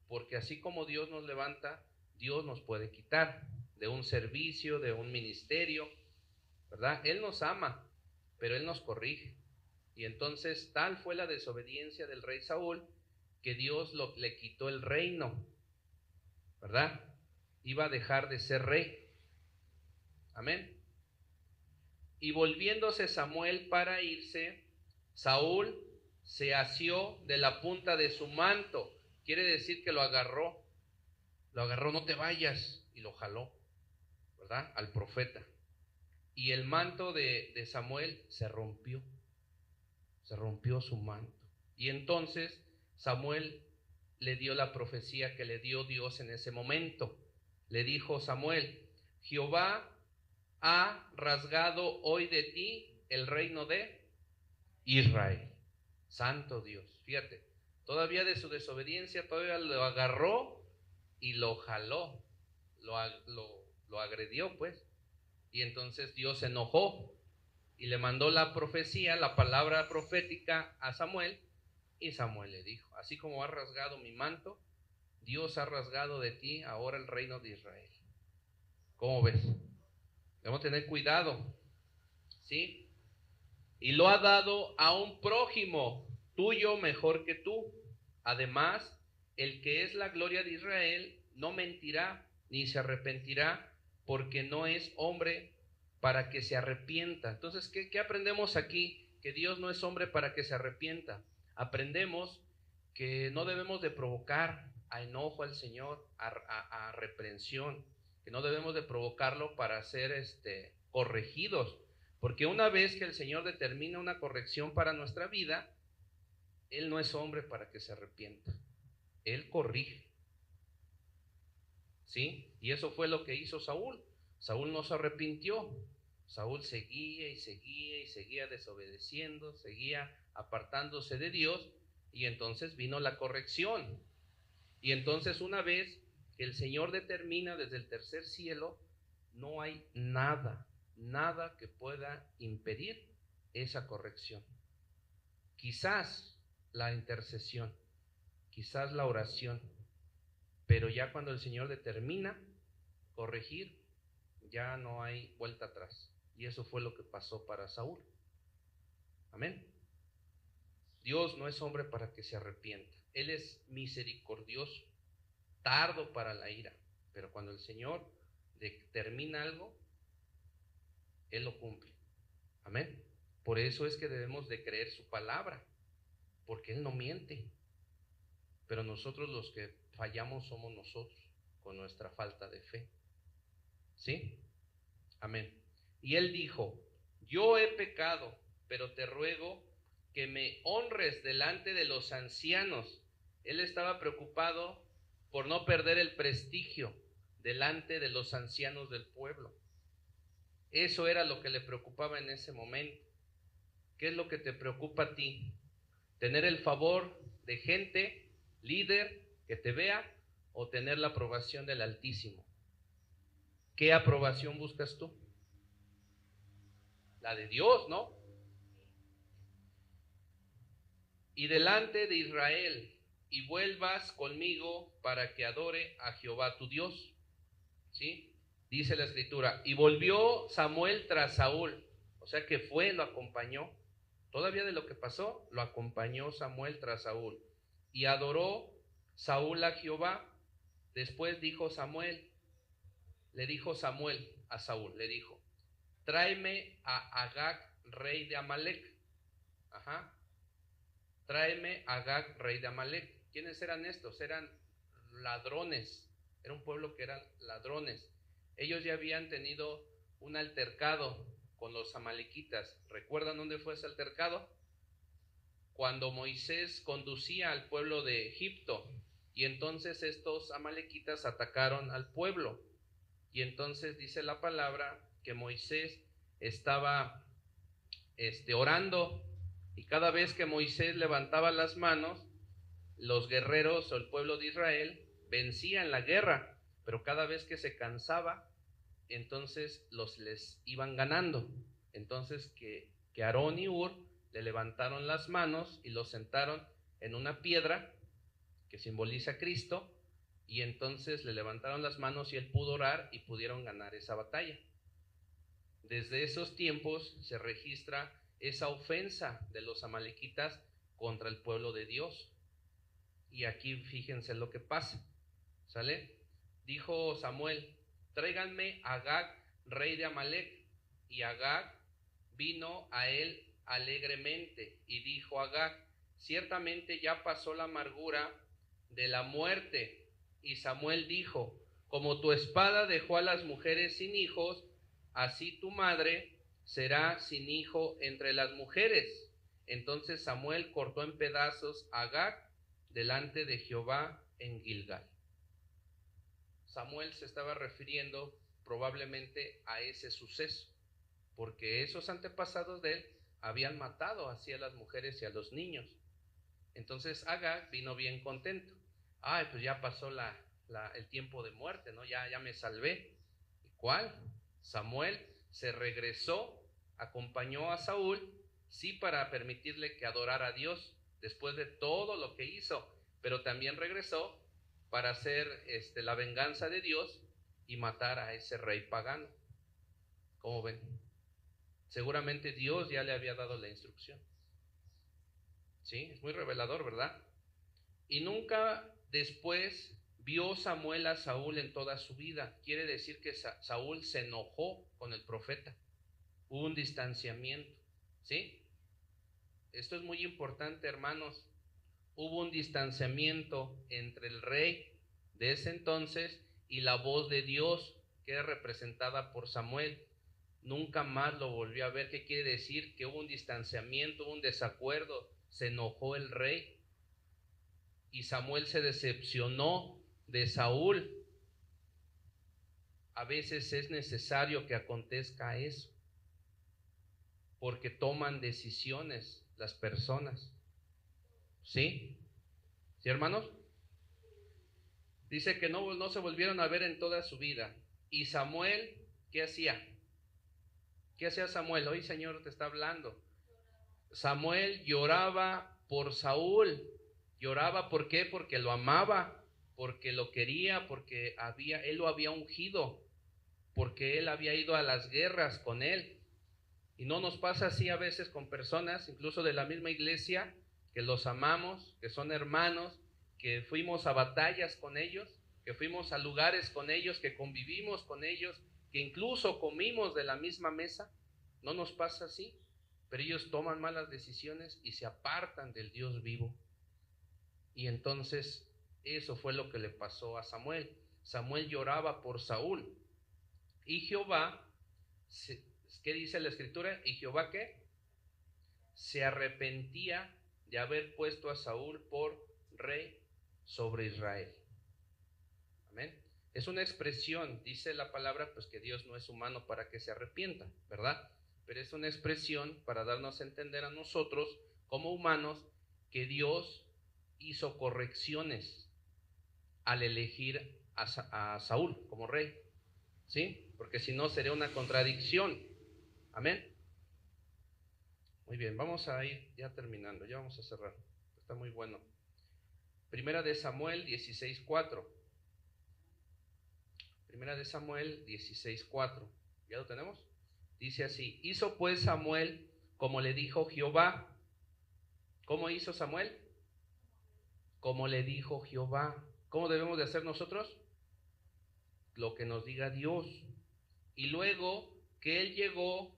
porque así como Dios nos levanta, Dios nos puede quitar de un servicio, de un ministerio, ¿verdad? Él nos ama, pero Él nos corrige. Y entonces tal fue la desobediencia del rey Saúl que Dios le quitó el reino, ¿verdad? Iba a dejar de ser rey. Amén. Y volviéndose Samuel para irse, Saúl se asió de la punta de su manto. Quiere decir que lo agarró, no te vayas, y lo jaló, ¿verdad? Al profeta. Y el manto de Samuel se rompió su manto. Y entonces Samuel le dio la profecía que le dio Dios en ese momento. Le dijo Samuel, Jehová ha rasgado hoy de ti el reino de Israel. Santo Dios, fíjate, todavía de su desobediencia, todavía lo agarró y lo jaló, lo agredió pues. Y entonces Dios se enojó y le mandó la profecía, la palabra profética a Samuel. Y Samuel le dijo, así como has rasgado mi manto, Dios ha rasgado de ti ahora el reino de Israel. ¿Cómo ves? Debemos tener cuidado, ¿sí? Y lo ha dado a un prójimo tuyo mejor que tú. Además, el que es la gloria de Israel no mentirá ni se arrepentirá, porque no es hombre para que se arrepienta. Entonces, ¿qué aprendemos aquí? Que Dios no es hombre para que se arrepienta. Aprendemos que no debemos de provocar a enojo al Señor, a reprensión, que no debemos de provocarlo para ser corregidos, porque una vez que el Señor determina una corrección para nuestra vida, Él no es hombre para que se arrepienta, Él corrige, ¿sí? Y eso fue lo que hizo Saúl. Saúl no se arrepintió, Saúl seguía y seguía y seguía desobedeciendo, seguía apartándose de Dios, y entonces vino la corrección. Y entonces una vez que el Señor determina desde el tercer cielo, no hay nada que pueda impedir esa corrección. Quizás la intercesión, quizás la oración, pero ya cuando el Señor determina corregir, ya no hay vuelta atrás. Y eso fue lo que pasó para Saúl. Amén. Dios no es hombre para que se arrepienta. Él es misericordioso, tardo para la ira, pero cuando el Señor determina algo, Él lo cumple. Amén. Por eso es que debemos de creer su palabra, porque Él no miente. Pero nosotros los que fallamos somos nosotros, con nuestra falta de fe. ¿Sí? Amén. Y Él dijo, yo he pecado, pero te ruego que me honres delante de los ancianos. Él estaba preocupado por no perder el prestigio delante de los ancianos del pueblo. Eso era lo que le preocupaba en ese momento. ¿Qué es lo que te preocupa a ti? ¿Tener el favor de gente, líder, que te vea, o tener la aprobación del Altísimo? ¿Qué aprobación buscas tú? La de Dios, ¿no? Y delante de Israel, y vuelvas conmigo para que adore a Jehová tu Dios. ¿Sí? Dice la Escritura, y volvió Samuel tras Saúl, o sea que fue, lo acompañó, todavía de lo que pasó, lo acompañó Samuel tras Saúl, y adoró Saúl a Jehová. Después dijo Samuel, le dijo Samuel a Saúl, le dijo, tráeme a Agag, rey de Amalec. Tráeme a Agag, rey de Amalec. ¿Quiénes eran estos? Eran ladrones, era un pueblo que eran ladrones. Ellos ya habían tenido un altercado con los amalequitas. ¿Recuerdan dónde fue ese altercado? Cuando Moisés conducía al pueblo de Egipto, y entonces estos amalequitas atacaron al pueblo, y entonces dice la palabra que Moisés estaba orando, y cada vez que Moisés levantaba las manos, los guerreros o el pueblo de Israel vencía en la guerra, pero cada vez que se cansaba, entonces les iban ganando. Entonces que Aarón y Hur le levantaron las manos y lo sentaron en una piedra que simboliza a Cristo, y entonces le levantaron las manos y él pudo orar y pudieron ganar esa batalla. Desde esos tiempos se registra esa ofensa de los amalequitas contra el pueblo de Dios. Y aquí fíjense lo que pasa, ¿sale? Dijo Samuel, tráiganme a Agag, rey de Amalec. Y Agag vino a él alegremente, y dijo Agag, ciertamente ya pasó la amargura de la muerte. Y Samuel dijo, como tu espada dejó a las mujeres sin hijos, así tu madre será sin hijo entre las mujeres. Entonces Samuel cortó en pedazos a Agag delante de Jehová en Gilgal. Samuel se estaba refiriendo probablemente a ese suceso, porque esos antepasados de él habían matado así a las mujeres y a los niños. Entonces Agag vino bien contento. Ay, pues ya pasó el tiempo de muerte, ¿no? Ya me salvé. ¿Y cuál? Samuel se regresó, acompañó a Saúl, sí, para permitirle que adorara a Dios después de todo lo que hizo, pero también regresó para hacer la venganza de Dios y matar a ese rey pagano. ¿Cómo ven? Seguramente Dios ya le había dado la instrucción. Sí, es muy revelador, ¿verdad? Y nunca después vio Samuel a Saúl en toda su vida. Quiere decir que Saúl se enojó con el profeta. Hubo un distanciamiento, ¿sí? Esto es muy importante, hermanos. Hubo un distanciamiento entre el rey de ese entonces y la voz de Dios, que era representada por Samuel. Nunca más lo volvió a ver. ¿Qué quiere decir? Que hubo un distanciamiento, hubo un desacuerdo. Se enojó el rey y Samuel se decepcionó de Saúl. A veces es necesario que acontezca eso, porque toman decisiones las personas. ¿Sí? ¿Sí, hermanos? Dice que no se volvieron a ver en toda su vida. Y Samuel, ¿qué hacía? ¿Qué hacía Samuel? Hoy Señor te está hablando. Samuel lloraba por Saúl. Lloraba, ¿por qué? Porque lo amaba, porque lo quería, porque él lo había ungido, porque él había ido a las guerras con él. Y no nos pasa así a veces con personas, incluso de la misma iglesia, que los amamos, que son hermanos, que fuimos a batallas con ellos, que fuimos a lugares con ellos, que convivimos con ellos, que incluso comimos de la misma mesa. No nos pasa así, pero ellos toman malas decisiones y se apartan del Dios vivo. Y entonces eso fue lo que le pasó a Samuel. Samuel lloraba por Saúl. Y Jehová, ¿qué dice la Escritura? ¿Y Jehová qué? Se arrepentía de haber puesto a Saúl por rey sobre Israel. Amén. Es una expresión, dice la palabra, pues que Dios no es humano para que se arrepienta, ¿verdad? Pero es una expresión para darnos a entender a nosotros, como humanos, que Dios hizo correcciones al elegir a Saúl como rey, ¿sí? Porque si no sería una contradicción. Amén. Muy bien, vamos a ir ya terminando, ya vamos a cerrar. Está muy bueno. Primera de Samuel 16:4. Primera de Samuel 16:4. ¿Ya lo tenemos? Dice así: hizo pues Samuel como le dijo Jehová. ¿Cómo hizo Samuel? Como le dijo Jehová. ¿Cómo debemos de hacer nosotros? Lo que nos diga Dios. Y luego que él llegó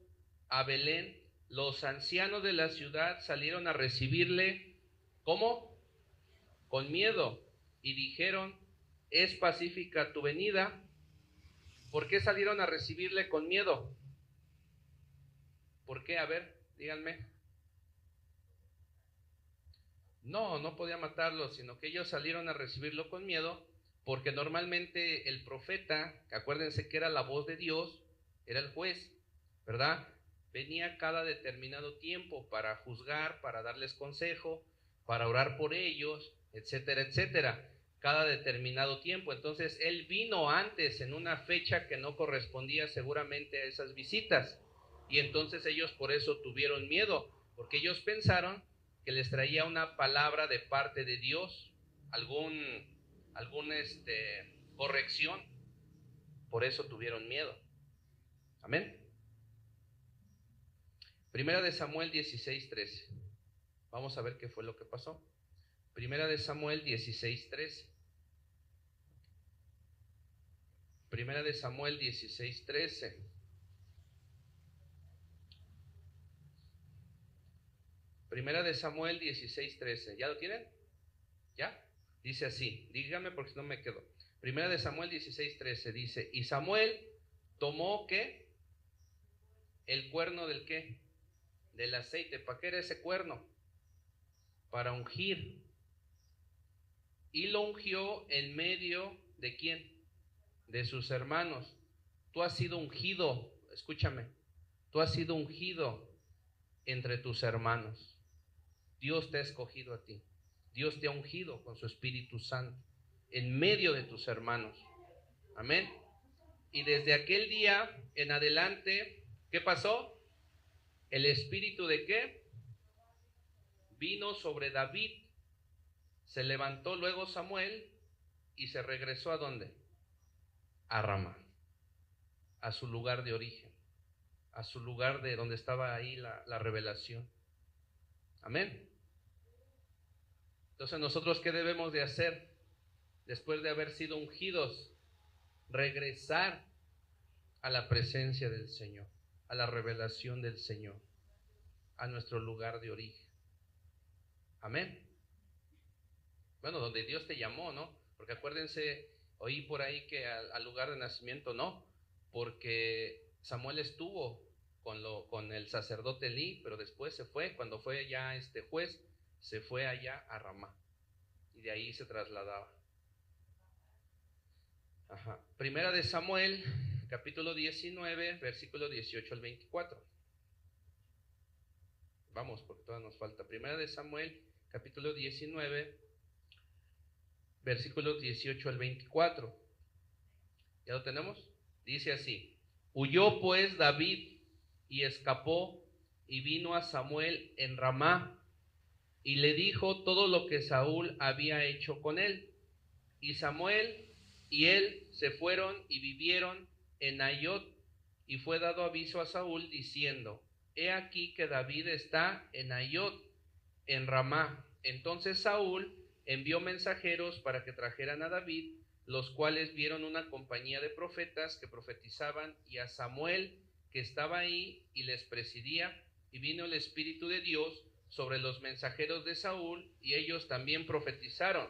a Belén, los ancianos de la ciudad salieron a recibirle. ¿Cómo? Con miedo. Y dijeron: ¿es pacífica tu venida? ¿Por qué salieron a recibirle con miedo? ¿Por qué? A ver, díganme. No podía matarlo, sino que ellos salieron a recibirlo con miedo, porque normalmente el profeta, acuérdense que era la voz de Dios, era el juez, ¿verdad? Venía cada determinado tiempo para juzgar, para darles consejo, para orar por ellos, etcétera, etcétera, cada determinado tiempo. Entonces él vino antes en una fecha que no correspondía seguramente a esas visitas, y entonces ellos por eso tuvieron miedo, porque ellos pensaron que les traía una palabra de parte de Dios, algún corrección. Por eso tuvieron miedo. Amén. Primera de Samuel 16:13. Vamos a ver qué fue lo que pasó. Primera de Samuel 16:13. Primera de Samuel 16:13. Primera de Samuel 16:13. ¿Ya lo tienen? ¿Ya? Dice así, dígame porque si no me quedo. Primera de Samuel 16:13 dice: y Samuel tomó, ¿qué? El cuerno del ¿qué? Del aceite. ¿Para qué era ese cuerno? Para ungir. Y lo ungió en medio de ¿quién? De sus hermanos. Tú has sido ungido, escúchame, tú has sido ungido entre tus hermanos. Dios te ha escogido a ti. Dios te ha ungido con su Espíritu Santo en medio de tus hermanos. Amén. Y desde aquel día en adelante, ¿qué pasó? El Espíritu de ¿qué? Vino sobre David. Se levantó luego Samuel y se regresó ¿a dónde? A Ramá, a su lugar de origen, a su lugar de donde estaba ahí la revelación. Amén. Entonces, ¿nosotros qué debemos de hacer después de haber sido ungidos? Regresar a la presencia del Señor, a la revelación del Señor, a nuestro lugar de origen. Amén. Bueno, donde Dios te llamó, ¿no? Porque acuérdense, oí por ahí que al lugar de nacimiento no, porque Samuel estuvo con el sacerdote Elí, pero después se fue, cuando fue ya juez, se fue allá a Ramá, y de ahí se trasladaba. Primera de Samuel, capítulo 19, versículo 18 al 24. Vamos, porque todavía nos falta. Primera de Samuel, capítulo 19, versículos 18 al 24. ¿Ya lo tenemos? Dice así: huyó pues David y escapó y vino a Samuel en Ramá y le dijo todo lo que Saúl había hecho con él. Y Samuel y él se fueron y vivieron en Naiot, y fue dado aviso a Saúl diciendo: he aquí que David está en Naiot, en Ramá. Entonces Saúl envió mensajeros para que trajeran a David, los cuales vieron una compañía de profetas que profetizaban, y a Samuel, que estaba ahí y les presidía, y vino el Espíritu de Dios sobre los mensajeros de Saúl, y ellos también profetizaron.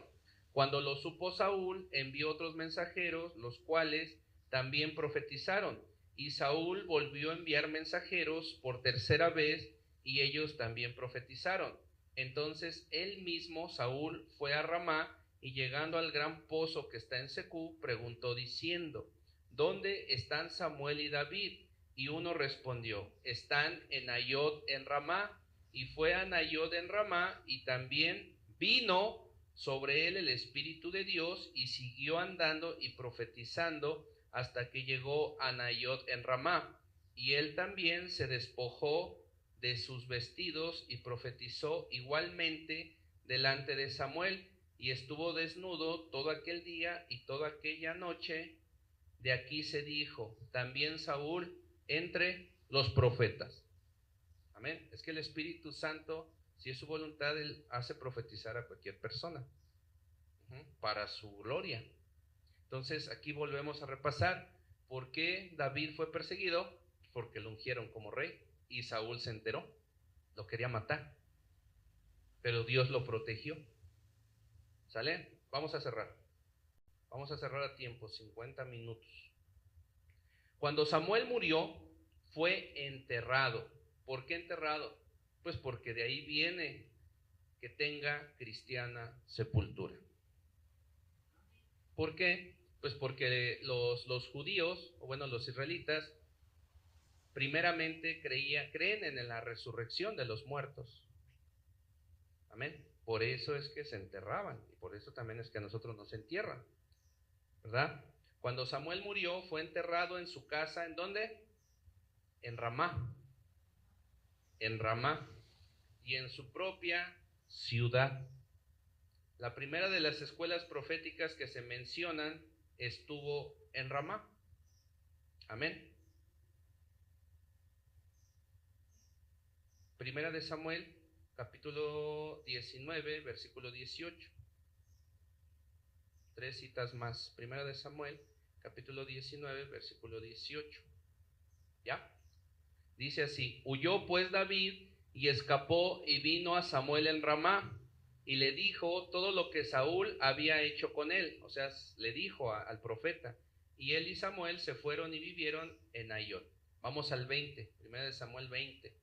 Cuando lo supo Saúl, envió otros mensajeros, los cuales también profetizaron, y Saúl volvió a enviar mensajeros por tercera vez, y ellos también profetizaron. Entonces él mismo, Saúl, fue a Ramá y llegando al gran pozo que está en Secú, preguntó diciendo: ¿Dónde están Samuel y David? Y uno respondió: están en Nayot en Ramá. Y fue a Nayot en Ramá, y también vino sobre él el Espíritu de Dios, y siguió andando y profetizando hasta que llegó a Nayot en Ramá. Y él también se despojó de sus vestidos y profetizó igualmente delante de Samuel, y estuvo desnudo todo aquel día y toda aquella noche. De aquí se dijo también Saúl entre los profetas. Amén. Es que el Espíritu Santo, si es su voluntad, él hace profetizar a cualquier persona para su gloria. Entonces aquí volvemos a repasar por qué David fue perseguido: porque lo ungieron como rey y Saúl se enteró, lo quería matar, pero Dios lo protegió. ¿Sale? Vamos a cerrar a tiempo, 50 minutos. Cuando Samuel murió, fue enterrado. ¿Por qué enterrado? Pues porque de ahí viene que tenga cristiana sepultura. ¿Por qué? Pues porque los judíos, o bueno, los israelitas, primeramente creen en la resurrección de los muertos. Amén. Por eso es que se enterraban, y por eso también es que a nosotros nos entierran, ¿verdad? Cuando Samuel murió, fue enterrado en su casa. ¿En dónde? En Ramá. En Ramá. Y en su propia ciudad. La primera de las escuelas proféticas que se mencionan estuvo en Ramá. Amén. Primera de Samuel, capítulo 19, versículo 18. 3 citas más. Primera de Samuel, capítulo 19, versículo 18. ¿Ya? Dice así: huyó pues David y escapó y vino a Samuel en Ramá, y le dijo todo lo que Saúl había hecho con él. O sea, le dijo al profeta. Y él y Samuel se fueron y vivieron en Nayot. Vamos al 20, primera de Samuel 20.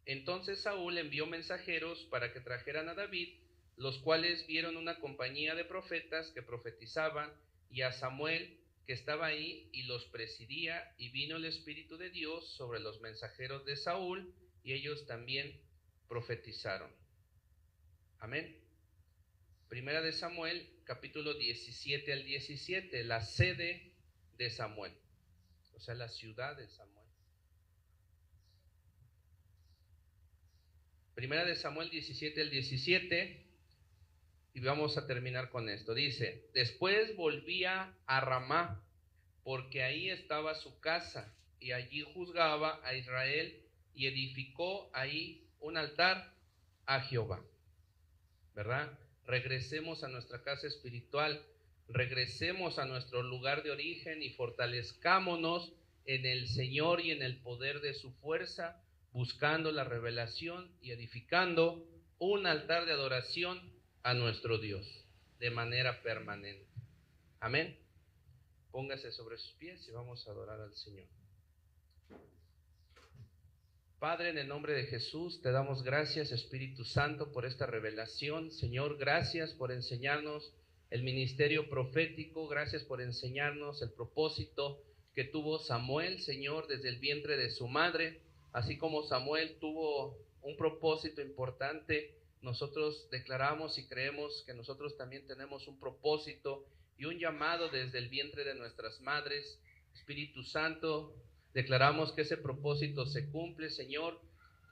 Entonces Saúl envió mensajeros para que trajeran a David, los cuales vieron una compañía de profetas que profetizaban, y a Samuel, que estaba ahí y los presidía, y vino el Espíritu de Dios sobre los mensajeros de Saúl, y ellos también profetizaron. Amén. Primera de Samuel, capítulo 17 al 17, la sede de Samuel, o sea, la ciudad de Samuel. Primera de Samuel 17 al 17, y vamos a terminar con esto. Dice: después volvía a Ramá, porque ahí estaba su casa, y allí juzgaba a Israel, y edificó ahí un altar a Jehová. ¿Verdad? Regresemos a nuestra casa espiritual, regresemos a nuestro lugar de origen y fortalezcámonos en el Señor y en el poder de su fuerza, buscando la revelación y edificando un altar de adoración a nuestro Dios de manera permanente. Amén. Póngase sobre sus pies y vamos a adorar al Señor. Padre, en el nombre de Jesús, te damos gracias, Espíritu Santo, por esta revelación. Señor, gracias por enseñarnos el ministerio profético, gracias por enseñarnos el propósito que tuvo Samuel, Señor, desde el vientre de su madre. Así como Samuel tuvo un propósito importante, nosotros declaramos y creemos que nosotros también tenemos un propósito y un llamado desde el vientre de nuestras madres. Espíritu Santo, declaramos que ese propósito se cumple, Señor.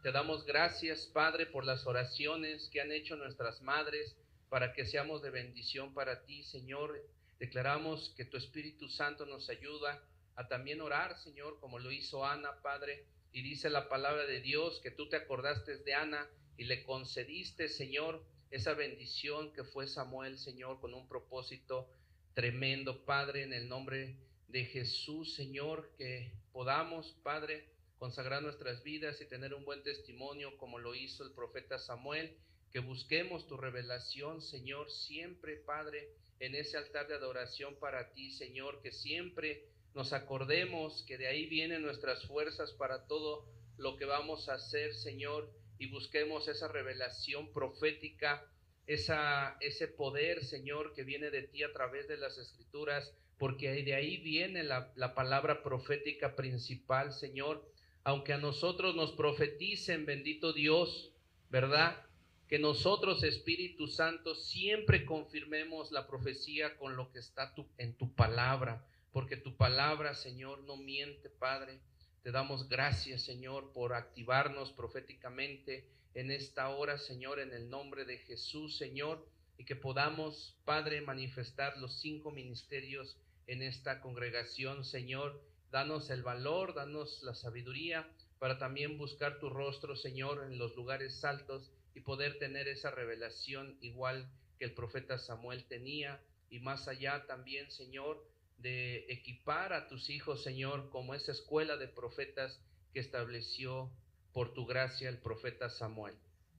Te damos gracias, Padre, por las oraciones que han hecho nuestras madres para que seamos de bendición para ti, Señor. Declaramos que tu Espíritu Santo nos ayuda a también orar, Señor, como lo hizo Ana, Padre. Y dice la palabra de Dios que tú te acordaste de Ana y le concediste, Señor, esa bendición que fue Samuel, Señor, con un propósito tremendo, Padre, en el nombre de Jesús, Señor, que podamos, Padre, consagrar nuestras vidas y tener un buen testimonio como lo hizo el profeta Samuel, que busquemos tu revelación, Señor, siempre, Padre, en ese altar de adoración para ti, Señor, que siempre nos acordemos que de ahí vienen nuestras fuerzas para todo lo que vamos a hacer, Señor, y busquemos esa revelación profética ese poder, Señor, que viene de ti a través de las Escrituras, porque de ahí viene la palabra profética principal, Señor. Aunque a nosotros nos profeticen, bendito Dios, ¿verdad? Que nosotros, Espíritu Santo, siempre confirmemos la profecía con lo que está en tu palabra, porque tu palabra, Señor, no miente, Padre. Te damos gracias, Señor, por activarnos proféticamente en esta hora, Señor, en el nombre de Jesús, Señor, y que podamos, Padre, manifestar los 5 ministerios en esta congregación, Señor. Danos el valor, danos la sabiduría para también buscar tu rostro, Señor, en los lugares altos y poder tener esa revelación igual que el profeta Samuel tenía, y más allá también, Señor, de equipar a tus hijos, Señor, como esa escuela de profetas que estableció por tu gracia el profeta Samuel.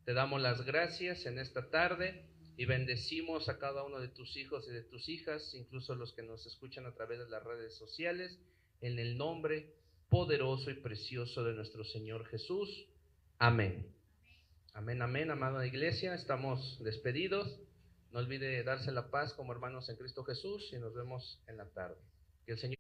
Te damos las gracias en esta tarde y bendecimos a cada uno de tus hijos y de tus hijas, incluso los que nos escuchan a través de las redes sociales, en el nombre poderoso y precioso de nuestro Señor Jesús. Amén. Amén, amén, amada iglesia. Estamos despedidos. No olvide darse la paz como hermanos en Cristo Jesús y nos vemos en la tarde. Que el Señor